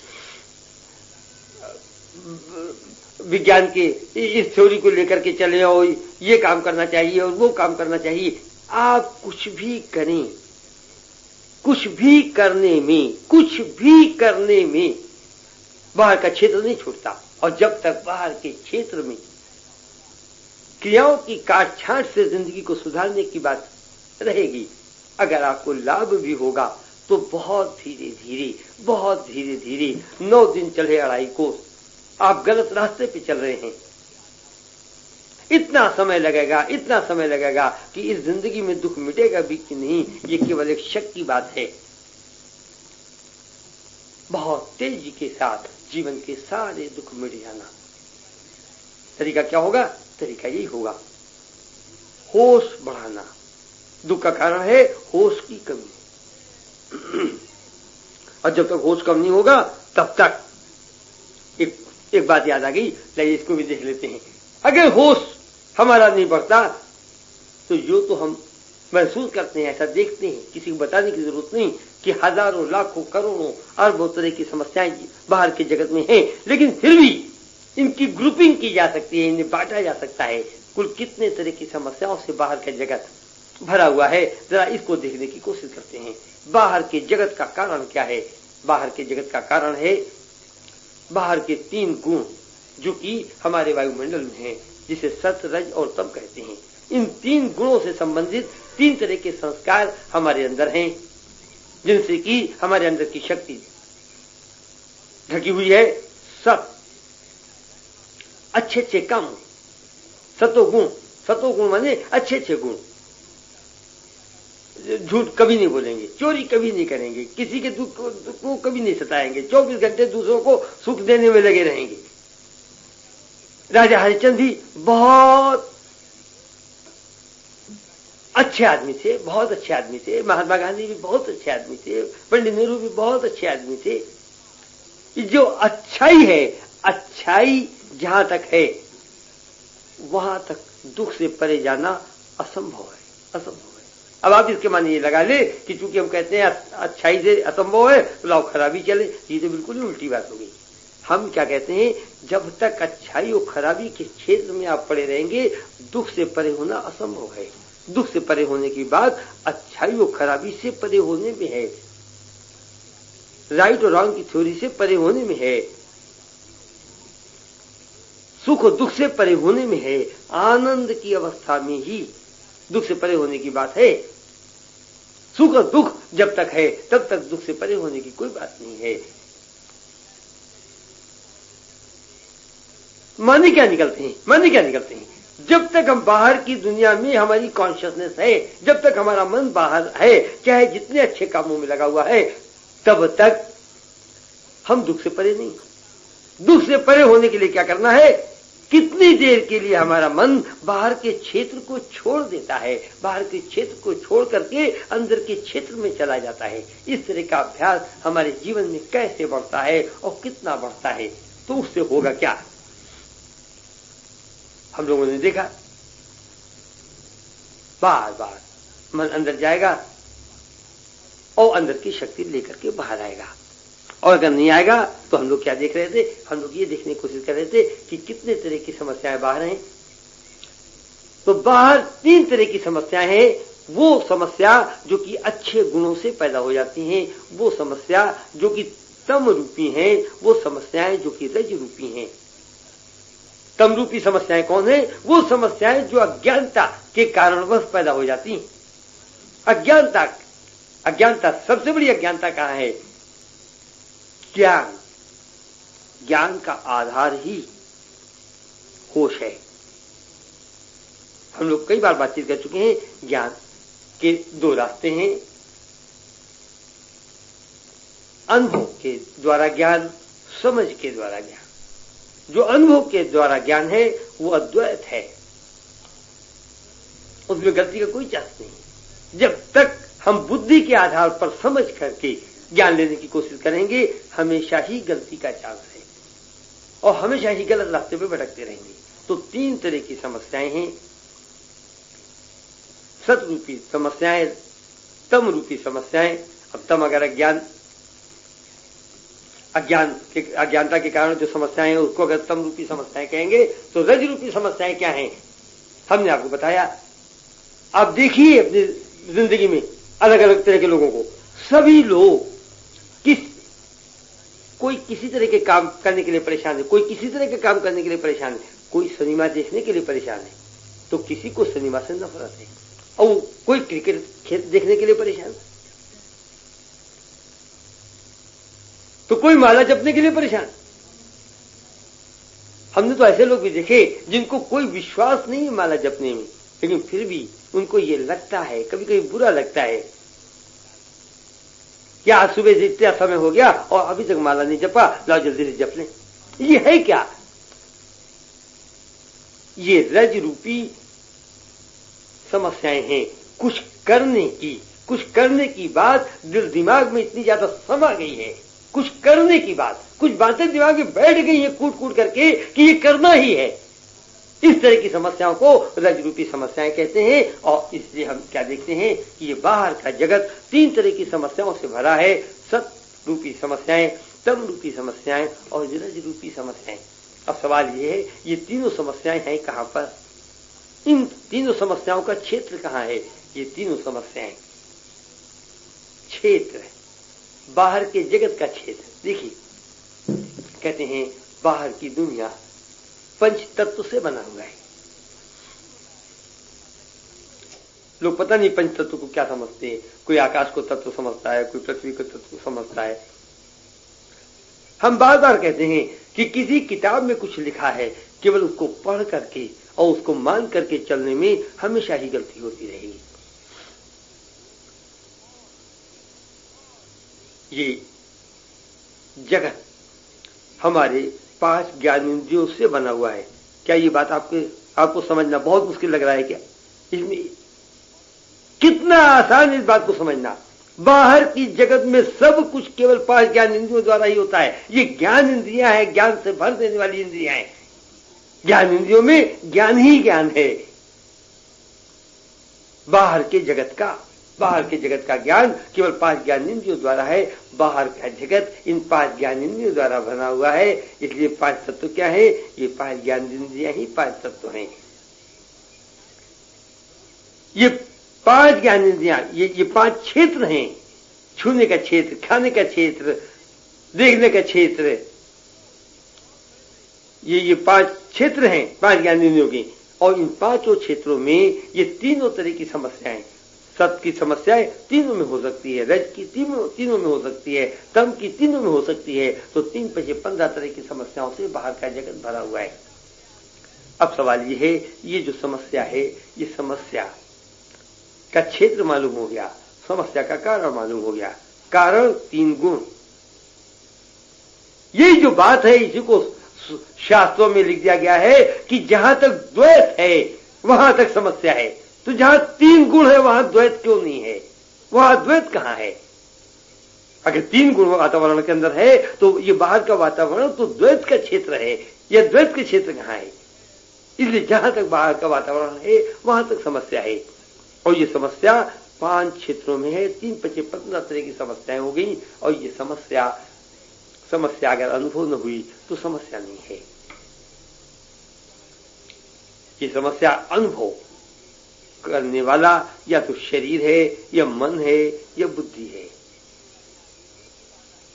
विज्ञान के इस थ्योरी को लेकर के चले और ये काम करना चाहिए और वो काम करना चाहिए। आप कुछ भी करें, कुछ भी करने में बाहर का क्षेत्र नहीं छूटता। और जब तक बाहर के क्षेत्र में क्रियाओं की काट छांट से जिंदगी को सुधारने की बात रहेगी, अगर आपको लाभ भी होगा तो बहुत धीरे धीरे 9 दिन चले अढ़ाई कोस, आप गलत रास्ते पे चल रहे हैं। इतना समय लगेगा कि इस जिंदगी में दुख मिटेगा भी कि नहीं, ये केवल एक शक की बात है। बहुत तेजी के साथ जीवन के सारे दुख मिट जाना। तरीका क्या होगा? तरीका यही होगा, होश बढ़ाना। दुख का कारण है होश की कमी। और जब तक होश कम नहीं होगा तब तक एक बात याद आ गई, चलिए इसको भी देख लेते हैं। अगर होश हमारा नहीं बढ़ता तो जो तो हम महसूस करते हैं, ऐसा देखते हैं, किसी को बताने की जरूरत नहीं कि हजारों लाखों करोड़ों अरबों तरह की समस्याएं बाहर के जगत में हैं, लेकिन फिर भी इनकी ग्रुपिंग की जा सकती है, इन्हें बांटा जा सकता है। कुल कितने तरह की समस्याओं से बाहर का जगत भरा हुआ है, जरा इसको देखने की कोशिश करते हैं। बाहर के जगत का कारण क्या है? बाहर के जगत का कारण है बाहर के 3 गुण जो कि हमारे वायुमंडल में हैं, जिसे सत्व, रज और तम कहते हैं। इन 3 गुणों से संबंधित 3 तरह के संस्कार हमारे अंदर हैं, जिनसे कि हमारे अंदर की शक्ति ढकी हुई है। सत, अच्छे काम, सतोगुण माने अच्छे गुण। झूठ कभी नहीं बोलेंगे, चोरी कभी नहीं करेंगे, किसी के दुख को कभी नहीं सताएंगे, 24 घंटे दूसरों को सुख देने में लगे रहेंगे। राजा हरिश्चंद्र भी बहुत अच्छे आदमी थे, बहुत अच्छे आदमी थे। महात्मा गांधी भी बहुत अच्छे आदमी थे, पंडित नेहरू भी बहुत अच्छे आदमी थे। जो अच्छाई है, अच्छाई जहां तक है वहां तक दुख से परे जाना असंभव है। अब आप इसके माने ये लगा ले कि चूंकि हम कहते हैं अच्छाई से असंभव है तो लाओ खराबी चले, ये तो बिल्कुल ही उल्टी बात हो गई। हम क्या कहते हैं, जब तक अच्छाई और खराबी के क्षेत्र में आप पड़े रहेंगे दुख से परे होना असंभव है। दुख से परे होने की बात अच्छाई और खराबी से परे होने में है, राइट और रॉन्ग की थ्योरी से परे होने में है, सुख और दुख से परे होने में है। आनंद की अवस्था में ही दुख से परे होने की बात है। सुख और दुख जब तक है तब तक दुख से परे होने की कोई बात नहीं है। माने क्या निकलते हैं, माने क्या निकलते हैं? जब तक हम बाहर की दुनिया में हमारी कॉन्शियसनेस है, जब तक हमारा मन बाहर है, चाहे जितने अच्छे कामों में लगा हुआ है, तब तक हम दुख से परे नहीं। दुख से परे होने के लिए क्या करना है? कितनी देर के लिए हमारा मन बाहर के क्षेत्र को छोड़ देता है, बाहर के क्षेत्र को छोड़ करके अंदर के क्षेत्र में चला जाता है। इस तरह का अभ्यास हमारे जीवन में कैसे बढ़ता है और कितना बढ़ता है, तो उससे होगा क्या? हम लोगों ने देखा, बार बार मन अंदर जाएगा और अंदर की शक्ति लेकर के बाहर आएगा, और अगर नहीं आएगा तो हम लोग क्या देख रहे थे? हम लोग ये देखने की कोशिश कर रहे थे कि कितने तरह की समस्याएं बाहर हैं। तो बाहर 3 तरह की समस्याएं हैं। वो समस्या जो कि अच्छे गुणों से पैदा हो जाती हैं, वो समस्या जो कि तम रूपी हैं, वो समस्याएं जो कि रज रूपी हैं। तम रूपी समस्याएं कौन है? वो समस्याएं जो अज्ञानता के कारणवश पैदा हो जाती हैं। अज्ञानता सबसे बड़ी अज्ञानता कहां है? ज्ञान का आधार ही होश है। हम लोग कई बार बातचीत कर चुके हैं। ज्ञान के 2 रास्ते हैं, अनुभव के द्वारा ज्ञान, समझ के द्वारा ज्ञान। जो अनुभव के द्वारा ज्ञान है वो अद्वैत है, उसमें गलती का कोई चांस नहीं। जब तक हम बुद्धि के आधार पर समझ करके ज्ञान लेने की कोशिश करेंगे, हमेशा ही गलती का चांस है और हमेशा ही गलत रास्ते पे भटकते रहेंगे। तो 3 तरह की समस्याएं हैं, सत रूपी समस्याएं, तम रूपी समस्याएं। अब तम अगर अज्ञानता के कारण जो समस्याएं हैं उसको अगर तम रूपी समस्याएं कहेंगे, तो रज रूपी समस्याएं क्या हैं? हमने आपको बताया। आप देखिए अपनी जिंदगी में अलग अलग तरह के लोगों को, सभी लोग कोई किसी तरह के काम करने के लिए परेशान है, कोई किसी तरह के काम करने के लिए परेशान है, कोई सिनेमा देखने के लिए परेशान है, तो किसी को सिनेमा से नफरत है, और कोई क्रिकेट खेल देखने के लिए परेशान है, तो कोई माला जपने के लिए परेशान। हमने तो ऐसे लोग भी देखे जिनको कोई विश्वास नहीं है माला जपने में, लेकिन फिर भी उनको ये लगता है, कभी कभी बुरा लगता है कि आज सुबह से इतना समय हो गया और अभी तक माला नहीं जपा, लाओ जल्दी से जप लें। ये है क्या? ये रज रूपी समस्याएं हैं। कुछ करने की बात दिल दिमाग में इतनी ज्यादा समा गई है, कुछ करने की बात, कुछ बातें दिमाग में बैठ गई है कूट कूट करके कि ये करना ही है। इस तरह की समस्याओं को रज रूपी समस्याएं कहते हैं। और इसलिए हम क्या देखते हैं कि ये बाहर का जगत 3 तरह की समस्याओं से भरा है, सत रूपी समस्याएं, तम रूपी समस्याएं और रज रूपी समस्याएं। अब सवाल ये है, ये तीनों समस्याएं हैं कहां पर? इन तीनों समस्याओं का क्षेत्र कहां है? ये तीनों समस्याएं क्षेत्र, बाहर के जगत का क्षेत्र। देखिए, कहते हैं बाहर की दुनिया 5 तत्व से बना हुआ है। लोग पता नहीं 5 तत्व को क्या समझते हैं। कोई आकाश को तत्व समझता है, कोई पृथ्वी को तत्व समझता है। हम बार बार कहते हैं कि किसी किताब में कुछ लिखा है, केवल उसको पढ़ करके और उसको मान करके चलने में हमेशा ही गलती होती रहेगी। ये जगत हमारे 5 ज्ञानेंद्रियों से बना हुआ है। क्या ये बात आपको समझना बहुत मुश्किल लग रहा है क्या? इसमें कितना आसान इस बात को समझना। बाहर की जगत में सब कुछ केवल 5 ज्ञानेंद्रियों द्वारा ही होता है। ये ज्ञान इंद्रियां हैं, ज्ञान से भर देने वाली इंद्रियां हैं। ज्ञान इंद्रियों में ज्ञान ही ज्ञान है। बाहर के जगत का ज्ञान केवल 5 ज्ञानेंद्रियों द्वारा है। बाहर का जगत इन 5 ज्ञानेंद्रियों द्वारा बना हुआ है। इसलिए 5 तत्व क्या है? ये 5 ज्ञानेंद्रियां ही 5 तत्व हैं। ये 5 ज्ञानेंद्रियां, ये 5 क्षेत्र हैं। छूने का क्षेत्र, खाने का क्षेत्र, देखने का क्षेत्र, ये 5 क्षेत्र हैं 5 ज्ञानेंद्रियों के। और इन 5 क्षेत्रों में ये तीनों तरह की समस्याएं, सत की समस्याएं तीनों में हो सकती है, रज की तीनों में हो सकती है, तम की तीनों में हो सकती है। तो 3 5 15 तरह की समस्याओं से बाहर का जगत भरा हुआ है। अब सवाल ये है, ये जो समस्या है, ये समस्या का क्षेत्र मालूम हो गया, समस्या का कारण मालूम हो गया। कारण 3 गुण। यही जो बात है, इसी को शास्त्रों में लिख दिया गया है कि जहां तक द्वैत है वहां तक समस्या है। तो जहां 3 गुण है वहां द्वैत क्यों नहीं है? वहां द्वैत कहां है? अगर 3 गुण वातावरण के अंदर है तो ये बाहर का वातावरण तो द्वैत का क्षेत्र है। यह द्वैत का क्षेत्र कहां है? इसलिए जहां तक बाहर का वातावरण है वहां तक समस्या है। और ये समस्या 5 क्षेत्रों में है। 3 5 15 तरह की समस्याएं हो गई। और ये समस्या अगर अनुभव न हुई तो समस्या नहीं है। ये समस्या अनुभव करने वाला या तो शरीर है, या मन है, या बुद्धि है।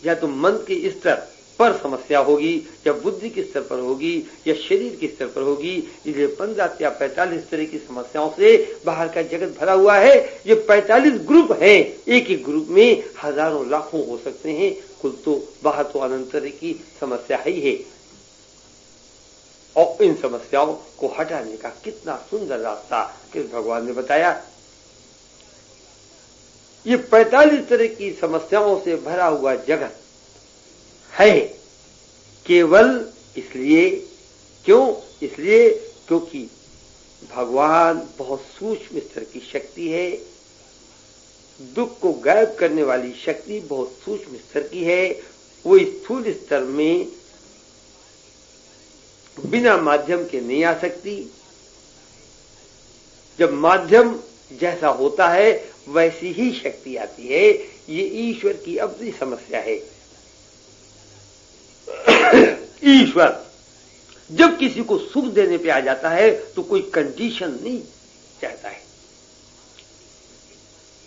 या तो मन के स्तर पर समस्या होगी, या बुद्धि के स्तर पर होगी, या शरीर के स्तर पर होगी। इसलिए 15 या 45 तरह की समस्याओं से बाहर का जगत भरा हुआ है। ये 45 ग्रुप हैं। एक एक ग्रुप में हजारों लाखों हो सकते हैं। कुल तो बाहर तो अनंत तरह की समस्या ही है। और इन समस्याओं को हटाने का कितना सुंदर रास्ता किस भगवान ने बताया। ये 45 तरह की समस्याओं से भरा हुआ जगत है केवल इसलिए, इसलिए क्योंकि भगवान बहुत सूक्ष्म स्तर की शक्ति है। दुख को गायब करने वाली शक्ति बहुत सूक्ष्म स्तर की है। वो स्थूल स्तर में बिना माध्यम के नहीं आ सकती। जब माध्यम जैसा होता है वैसी ही शक्ति आती है। ये ईश्वर की अपनी समस्या है। ईश्वर जब किसी को सुख देने पे आ जाता है तो कोई कंडीशन नहीं चाहता है।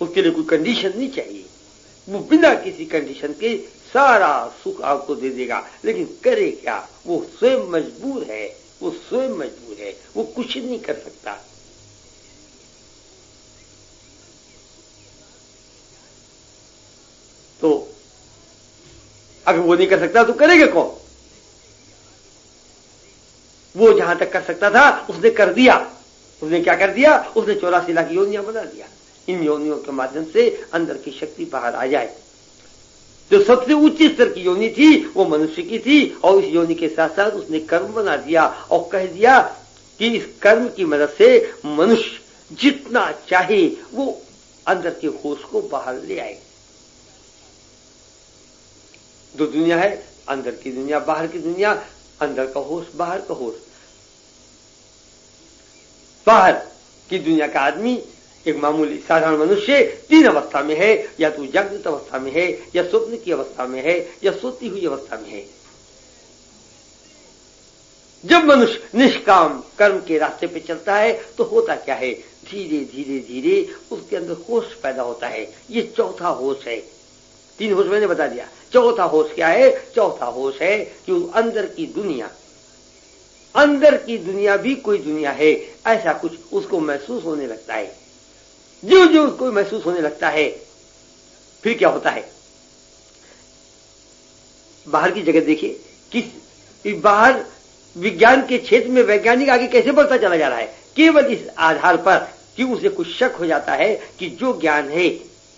उसके लिए कोई कंडीशन नहीं चाहिए। वो बिना किसी कंडीशन के सारा सुख आपको दे देगा। लेकिन करे क्या? वो स्वयं मजबूर है। वो स्वयं मजबूर है। वो कुछ नहीं कर सकता। तो अगर वो नहीं कर सकता तो करेगा कौन? वो जहां तक कर सकता था उसने कर दिया। उसने क्या कर दिया? उसने 84 लाख योनियां बना दिया। इन योनियों के माध्यम से अंदर की शक्ति बाहर आ जाए। जो सबसे उच्च स्तर की योनि थी वो मनुष्य की थी। और इस योनि के साथ साथ उसने कर्म बना दिया और कह दिया कि इस कर्म की मदद से मनुष्य जितना चाहे वो अंदर के होश को बाहर ले आए। 2 दुनिया है, अंदर की दुनिया, बाहर की दुनिया। अंदर का होश, बाहर का होश। बाहर की दुनिया का आदमी एक मामूली साधारण मनुष्य 3 अवस्था में है। या तो जागृत अवस्था में है, या स्वप्न की अवस्था में है, या सोती हुई अवस्था में है। जब मनुष्य निष्काम कर्म के रास्ते पे चलता है तो होता क्या है? धीरे धीरे धीरे उसके अंदर होश पैदा होता है। ये चौथा होश है। 3 होश मैंने बता दिया। चौथा होश क्या है? चौथा होश है कि अंदर की दुनिया भी कोई दुनिया है, ऐसा कुछ उसको महसूस होने लगता है। जो जो उसको महसूस होने लगता है, फिर क्या होता है? बाहर की जगह देखिए। किस बाहर विज्ञान के क्षेत्र में वैज्ञानिक आगे कैसे बढ़ता चला जा रहा है? केवल इस आधार पर कि उसे कुछ शक हो जाता है कि जो ज्ञान है,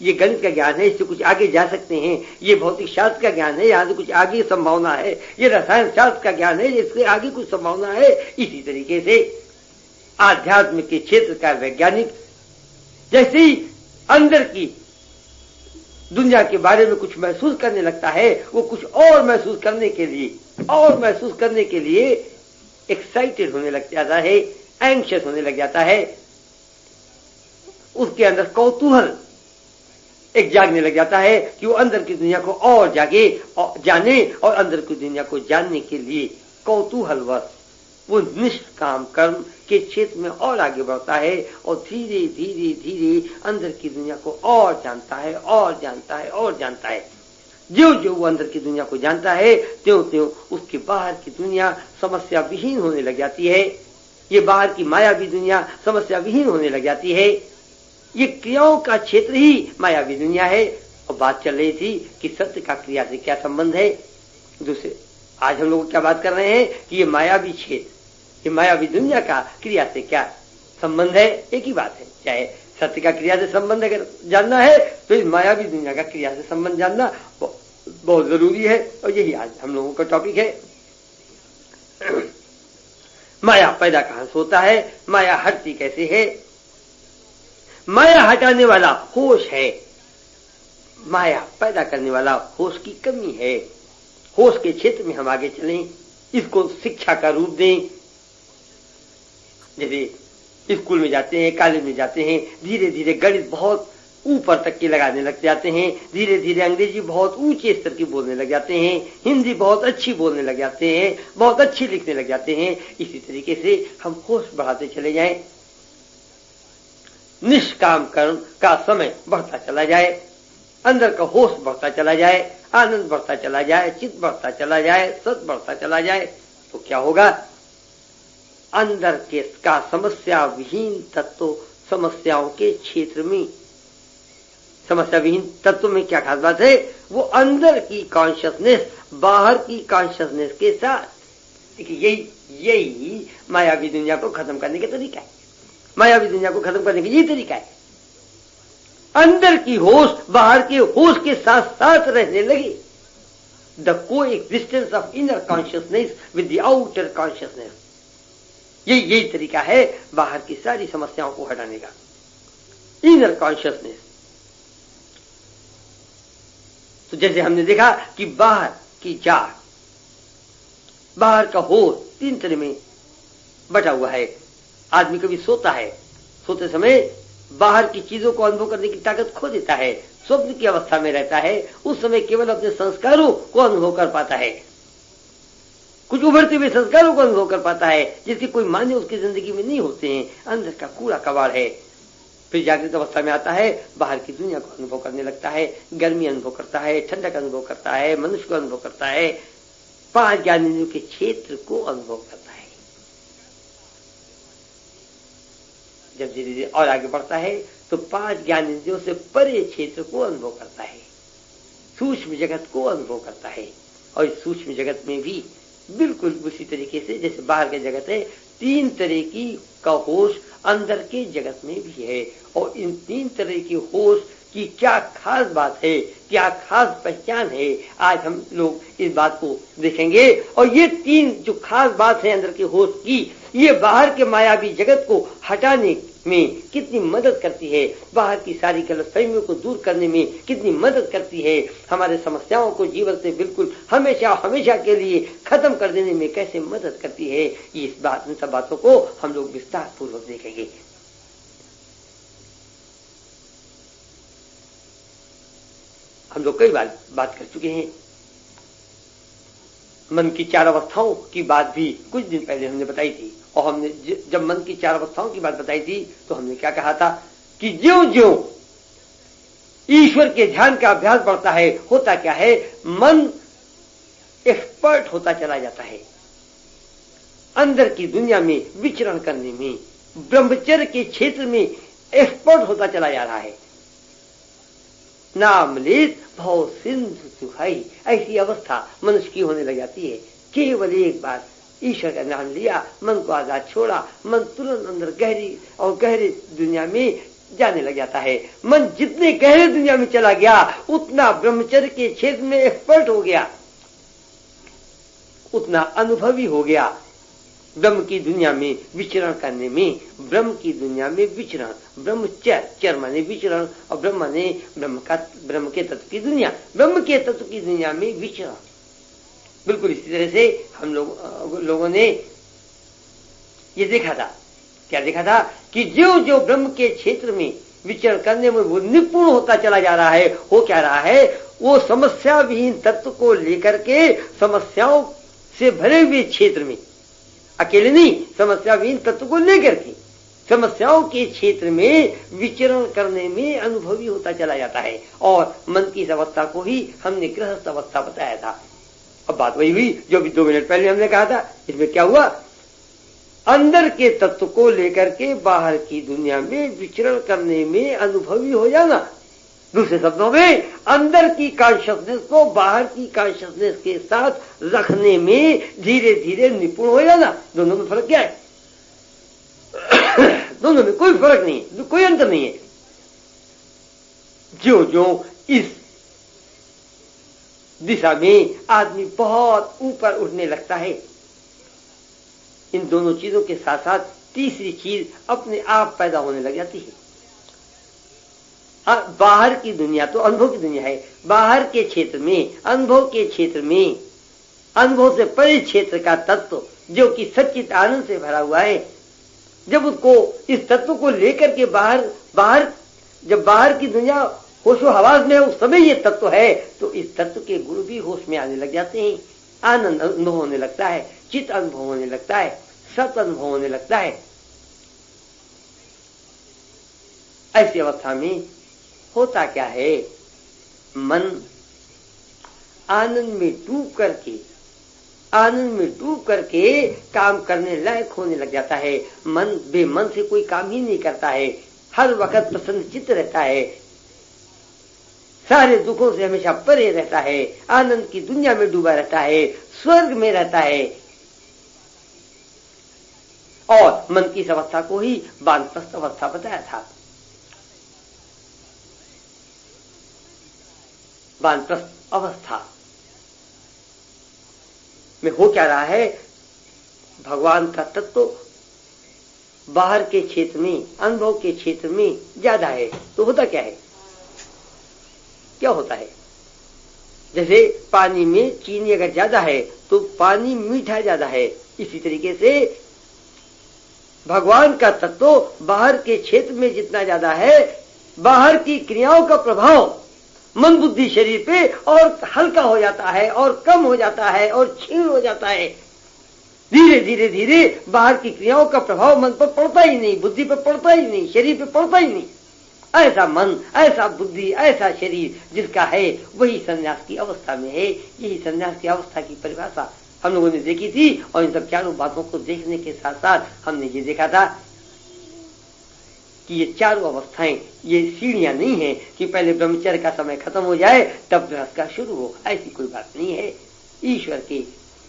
ये गणित का ज्ञान है, इससे कुछ आगे जा सकते हैं। ये भौतिक शास्त्र का ज्ञान है, यहां से कुछ आगे संभावना है। ये रसायन शास्त्र का ज्ञान है, इससे आगे कुछ संभावना है। इसी तरीके से आध्यात्म के क्षेत्र का वैज्ञानिक जैसे ही अंदर की दुनिया के बारे में कुछ महसूस करने लगता है, वो कुछ और महसूस करने के लिए एक्साइटेड होने लग जाता है, एंग्शियस होने लग जाता है। उसके अंदर कौतूहल एक जागने लग जाता है कि वो अंदर की दुनिया को और जाने और अंदर की दुनिया को जानने के लिए कौतूहलवश वो निष्काम कर्म के क्षेत्र में और आगे बढ़ता है। और धीरे धीरे धीरे अंदर की दुनिया को और जानता है, और जानता है, और जानता है। जो जो वो अंदर की दुनिया को जानता है त्यों त्यों उसके बाहर की दुनिया समस्या विहीन होने लग जाती है। ये बाहर की मायावी दुनिया समस्या विहीन होने लग जाती है। ये क्रियाओं का क्षेत्र ही मायावी दुनिया है। और बात चल रही थी कि सत्य का क्रिया से क्या संबंध है। दूसरे आज हम लोग क्या बात कर रहे हैं कि ये मायावी क्षेत्र, कि मायावी दुनिया का क्रिया से क्या संबंध है, एक ही बात है। चाहे सत्य का क्रिया से संबंध अगर जानना है तो इस मायावी दुनिया का क्रिया से संबंध जानना बहुत जरूरी है। और यही आज हम लोगों का टॉपिक है। माया पैदा कहां से होता है, माया हटती कैसे है। माया हटाने वाला होश है, माया पैदा करने वाला होश की कमी है। होश के क्षेत्र में हम आगे चलें, इसको शिक्षा का रूप दें। जैसे स्कूल में जाते हैं, कॉलेज में जाते हैं, धीरे धीरे गणित बहुत ऊपर तक के लगाने लग जाते हैं, धीरे धीरे अंग्रेजी बहुत ऊंचे स्तर की बोलने लग जाते हैं, हिंदी बहुत अच्छी बोलने लग जाते हैं, बहुत अच्छी लिखने लग जाते हैं। इसी तरीके से हम होश बढ़ाते चले जाएं, निष्काम कर्म का समय बढ़ता चला जाए, अंदर का होश बढ़ता चला जाए, आनंद बढ़ता चला जाए, चित्त बढ़ता चला जाए, सत बढ़ता चला जाए, तो क्या होगा, अंदर के का समस्या विहीन तत्व समस्याओं के क्षेत्र में, समस्या विहीन तत्व में क्या खास बात है, वो अंदर की कॉन्शियसनेस बाहर की कॉन्शियसनेस के साथ। देखिए यही मायावी दुनिया को खत्म करने का तरीका है। मायावी दुनिया को खत्म करने का यही तरीका है, अंदर की होश बाहर के होश के साथ साथ रहने लगे। द को existence of inner consciousness with the outer consciousness, यही तरीका है बाहर की सारी समस्याओं को हटाने का, इनर कॉन्शियसनेस। तो जैसे हमने देखा कि बाहर की जाग, बाहर का होश तीन तरह में बटा हुआ है। आदमी कभी सोता है, सोते समय बाहर की चीजों को अनुभव करने की ताकत खो देता है, स्वप्न की अवस्था में रहता है, उस समय केवल अपने संस्कारों को अनुभव कर पाता है, कुछ उभरते हुए संस्कारों को अनुभव कर पाता है जिसकी कोई मान्य उसकी जिंदगी में नहीं होते हैं, अंदर का कूड़ा कबाड़ है। फिर जागृत अवस्था में आता है, बाहर की दुनिया को अनुभव करने लगता है, गर्मी अनुभव करता है, ठंडक अनुभव करता है, मनुष्य को अनुभव करता है, पांच ज्ञानेंद्रियों के क्षेत्र को अनुभव करता है। जब धीरे धीरे और आगे बढ़ता है तो पांच ज्ञानेंद्रियों से परे क्षेत्र को अनुभव करता है, सूक्ष्म जगत को अनुभव करता है। और इस सूक्ष्म जगत में भी बिल्कुल उसी तरीके से जैसे बाहर के जगत है, तीन तरह की का होश अंदर के जगत में भी है। और इन तीन तरह की होश की क्या खास बात है, क्या खास पहचान है, आज हम लोग इस बात को देखेंगे। और ये तीन जो खास बात है अंदर के होश की, ये बाहर के मायावी जगत को हटाने में कितनी मदद करती है, बाहर की सारी गलतफहमियों को दूर करने में कितनी मदद करती है, हमारे समस्याओं को जीवन से बिल्कुल हमेशा हमेशा के लिए खत्म कर देने में कैसे मदद करती है, इस बात इन सब बातों को हम लोग विस्तार पूर्वक देखेंगे। हम लोग कई बार बात कर चुके हैं, मन की चार अवस्थाओं की बात भी कुछ दिन पहले हमने बताई थी। और हमने जब मन की चार अवस्थाओं की बात बताई थी तो हमने क्या कहा था कि ज्यों-ज्यों ईश्वर के ध्यान का अभ्यास बढ़ता है, होता क्या है, मन एक्सपर्ट होता चला जाता है, अंदर की दुनिया में विचरण करने में, ब्रह्मचर्य के क्षेत्र में एक्सपर्ट होता चला जा रहा है। नाम लेत भव सिंधु सुखाई, ऐसी अवस्था मनुष्य की होने लग जाती है। केवल एक बार ईश्वर का नाम लिया, मन को आजाद छोड़ा, मन तुरंत अंदर गहरी और गहरे दुनिया में जाने लग जाता है। मन जितने गहरे दुनिया में चला गया उतना ब्रह्मचर्य के क्षेत्र में एक्सपर्ट हो गया, उतना अनुभवी हो गया ब्रह्म की दुनिया में विचरण करने में। ब्रह्म की दुनिया में विचरण, ब्रह्मचर्य माने विचरण, और ब्रह्म माने ब्रह्म के तत्व की दुनिया, ब्रह्म के तत्व की दुनिया में विचरण। बिल्कुल इसी तरह से हम लोगों ने ये देखा था, क्या देखा था कि जो ब्रह्म के क्षेत्र में विचरण करने में वो निपुण होता चला जा रहा है, हो क्या रहा है, वो समस्या विहीन तत्व को लेकर के समस्याओं से भरे हुए क्षेत्र में, अकेले नहीं, समस्या विहीन तत्व को लेकर के समस्याओं के क्षेत्र में विचरण करने में अनुभवी होता चला जाता है। और मन की इस अवस्था को ही हमने गृहस्थ अवस्था बताया था। अब बात वही हुई जो अभी 2 मिनट पहले हमने कहा था। इसमें क्या हुआ, अंदर के तत्व को लेकर के बाहर की दुनिया में विचरण करने में अनुभवी हो जाना, दूसरे शब्दों में अंदर की कॉन्शियसनेस को बाहर की कॉन्शियसनेस के साथ रखने में धीरे धीरे निपुण हो जाना। दोनों में फर्क क्या है? दोनों में कोई फर्क नहीं है, कोई अंतर नहीं है। जो जो इस दिशा में आदमी बहुत ऊपर उठने लगता है, इन दोनों चीजों के साथ साथ तीसरी चीज अपने आप पैदा होने लग जाती है। बाहर की दुनिया तो अनुभव की दुनिया है। बाहर के क्षेत्र में, अनुभव के क्षेत्र में, अनुभव से परे क्षेत्र का तत्व जो कि सच्चित आनंद से भरा हुआ है, जब उसको इस तत्व को लेकर के जब बाहर की दुनिया होशो हवास में उस समय ये तत्व है, तो इस तत्व के गुण भी होश में आने लग जाते हैं। आनंद अनुभव होने लगता है, चित्त अनुभव होने लगता है, सत अनुभव होने लगता है। ऐसी अवस्था में होता क्या है? मन आनंद में डूब करके काम करने लायक होने लग जाता है। मन बेमन से कोई काम ही नहीं करता है, हर वक्त प्रसन्न चित्त रहता है, सारे दुखों से हमेशा परे रहता है, आनंद की दुनिया में डूबा रहता है, स्वर्ग में रहता है। और मन की इस अवस्था को ही वानप्रस्थ अवस्था बताया था। वानप्रस्थ अवस्था में हो क्या रहा है? भगवान का तत्व बाहर के क्षेत्र में, अनुभव के क्षेत्र में ज्यादा है, तो होता क्या है? क्या होता है? जैसे पानी में चीनी अगर ज्यादा है तो पानी मीठा ज्यादा है, इसी तरीके से भगवान का तत्व बाहर के क्षेत्र में जितना ज्यादा है, बाहर की क्रियाओं का प्रभाव मन बुद्धि शरीर पे और हल्का हो जाता है और कम हो जाता है और क्षीण हो जाता है। धीरे धीरे धीरे बाहर की क्रियाओं का प्रभाव मन पर पड़ता ही नहीं, बुद्धि पर पड़ता ही नहीं, शरीर पर पड़ता ही नहीं। ऐसा मन, ऐसा बुद्धि, ऐसा शरीर जिसका है, वही संन्यास की अवस्था में है। यही संन्यास की अवस्था की परिभाषा हम लोगों ने देखी थी। और इन सब चारों बातों को देखने के साथ साथ हमने ये देखा था कि ये चारों अवस्थाएं ये सीढ़ियां नहीं है कि पहले ब्रह्मचर्य का समय खत्म हो जाए तब गृहस्थ का शुरू हो। ऐसी कोई बात नहीं है। ईश्वर के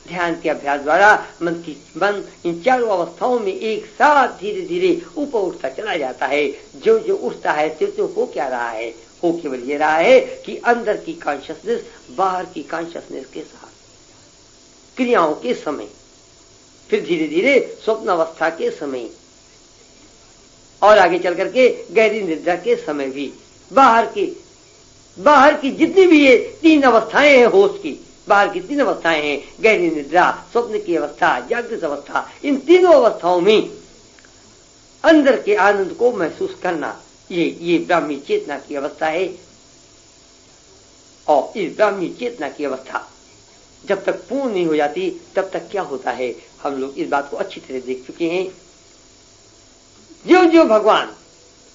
ध्यान के अभ्यास द्वारा मन इन चारों अवस्थाओं में एक साथ धीरे धीरे ऊपर उठता चला जाता है। जो जो उठता है त्यो हो क्या रहा है? हो केवल ये रहा है कि अंदर की कॉन्शियसनेस बाहर की कॉन्शियसनेस के साथ क्रियाओं के समय, फिर धीरे धीरे स्वप्न अवस्था के समय और आगे चल करके गहरी निद्रा के समय भी बाहर की जितनी भी ये तीन अवस्थाएं हैं होश की, बाहर की तीन अवस्थाएं हैं, गहरी निद्रा, स्वप्न की अवस्था, जागृत अवस्था, इन तीनों अवस्थाओं में अंदर के आनंद को महसूस करना, ये ब्राह्मी चेतना की अवस्था है। और इस ब्राह्मी चेतना की अवस्था जब तक पूर्ण नहीं हो जाती तब तक क्या होता है, हम लोग इस बात को अच्छी तरह देख चुके हैं। जो जो भगवान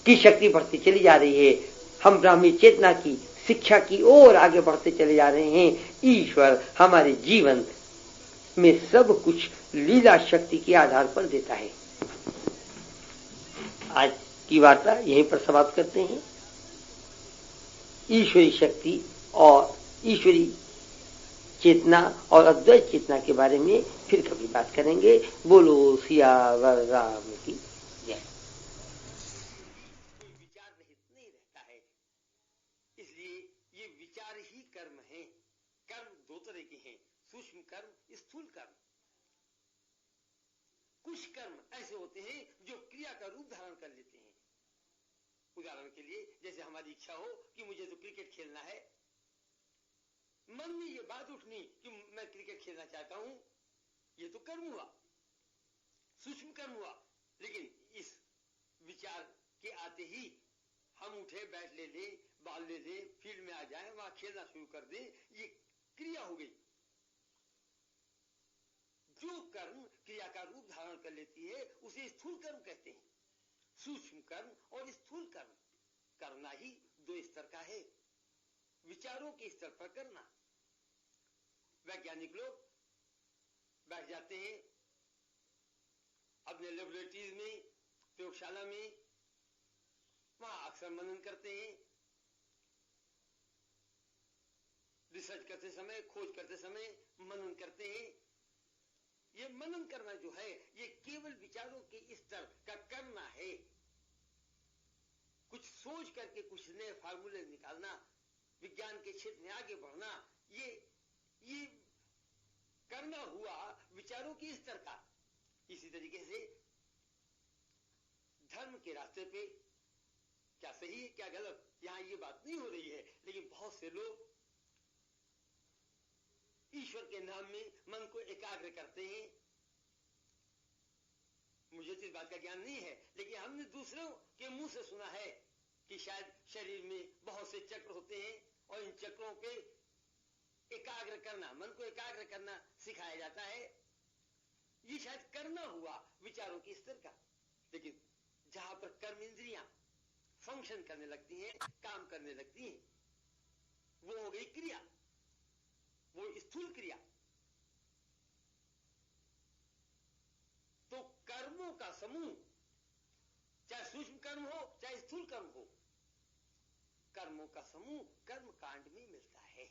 की शक्ति बढ़ती चली जा रही है, हम ब्राह्मी चेतना की शिक्षा की ओर आगे बढ़ते चले जा रहे हैं। ईश्वर हमारे जीवन में सब कुछ लीला शक्ति के आधार पर देता है। आज की वार्ता यहीं पर समाप्त करते हैं। ईश्वरी शक्ति और ईश्वरी चेतना और अद्वैत चेतना के बारे में फिर कभी बात करेंगे। बोलो सियावर राम की जय। कोई विचार रहित नहीं रहता है, इसलिए ये विचार ही कर्म है। कर्म दो तरह के हैं, सूक्ष्म कर्म, स्थूल कर्म। कुछ कर्म ऐसे होते हैं जो क्रिया का रूप धारण कर लेते हैं। उदाहरण के लिए जैसे हमारी इच्छा हो कि मुझे तो क्रिकेट खेलना है, मन में ये बात उठनी कि मैं क्रिकेट खेलना चाहता हूं, ये तो कर्म हुआ, सूक्ष्म कर्म हुआ। लेकिन इस विचार के आते ही हम उठे, बैट ले ले, बॉल ले ले, फील्ड में आ जाए, वहां खेलना शुरू कर दे, ये क्रिया हो गई। जो कर्म क्रिया का रूप धारण कर लेती है उसे स्थूल कर्म कहते हैं। सूक्ष्म कर्म और स्थूल कर्म करना ही दो स्तर का है। विचारों के स्तर पर करना। वैज्ञानिक लोग बैठ जाते हैं अपने लेबोरेटरीज में, प्रयोगशाला में, वहां अक्सर मनन करते हैं रिसर्च करते समय, खोज करते समय मनन करते हैं। ये मनन करना जो है ये केवल विचारों के स्तर का करना है। कुछ सोच करके कुछ नए फार्मूले निकालना, विज्ञान के क्षेत्र में आगे बढ़ना, ये करना हुआ विचारों के स्तर का। इसी तरीके से धर्म के रास्ते पे क्या सही है क्या गलत, यहां ये बात नहीं हो रही है, लेकिन बहुत से लोग ईश्वर के नाम में मन को एकाग्र करते हैं। मुझे तो इस बात का ज्ञान नहीं है, लेकिन हमने दूसरों के मुंह से सुना है कि शायद शरीर में बहुत से चक्र होते हैं और इन चक्रों पे एकाग्र करना, मन को एकाग्र करना सिखाया जाता है। ये शायद करना हुआ विचारों के स्तर का। लेकिन जहां पर कर्म इंद्रियां फंक्शन करने लगती हैं, काम करने लगती हैं, वो हो गई क्रिया, वो स्थूल क्रिया। तो कर्मों का समूह, चाहे सूक्ष्म कर्म हो चाहे स्थूल कर्म हो, कर्मों का समूह कर्म कांड में मिलता है।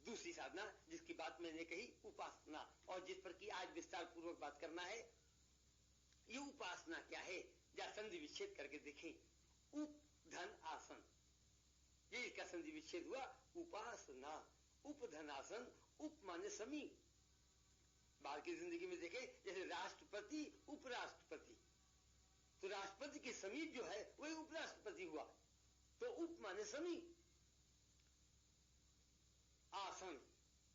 दूसरी साधना जिसकी बात मैंने कही उपासना, और जिस पर कि आज विस्तार पूर्वक बात करना है, ये उपासना क्या है जरा संधि विच्छेद करके देखें। उप धन आसन, ये इसका संधि विच्छेद हुआ। उपासना, उपधन आसन, उप माने समीप। बाहर की जिंदगी में देखें, जैसे राष्ट्रपति उपराष्ट्रपति, तो राष्ट्रपति के समीप जो है वही उपराष्ट्रपति हुआ। तो उप माने समीप, आसन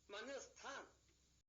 माने स्थान,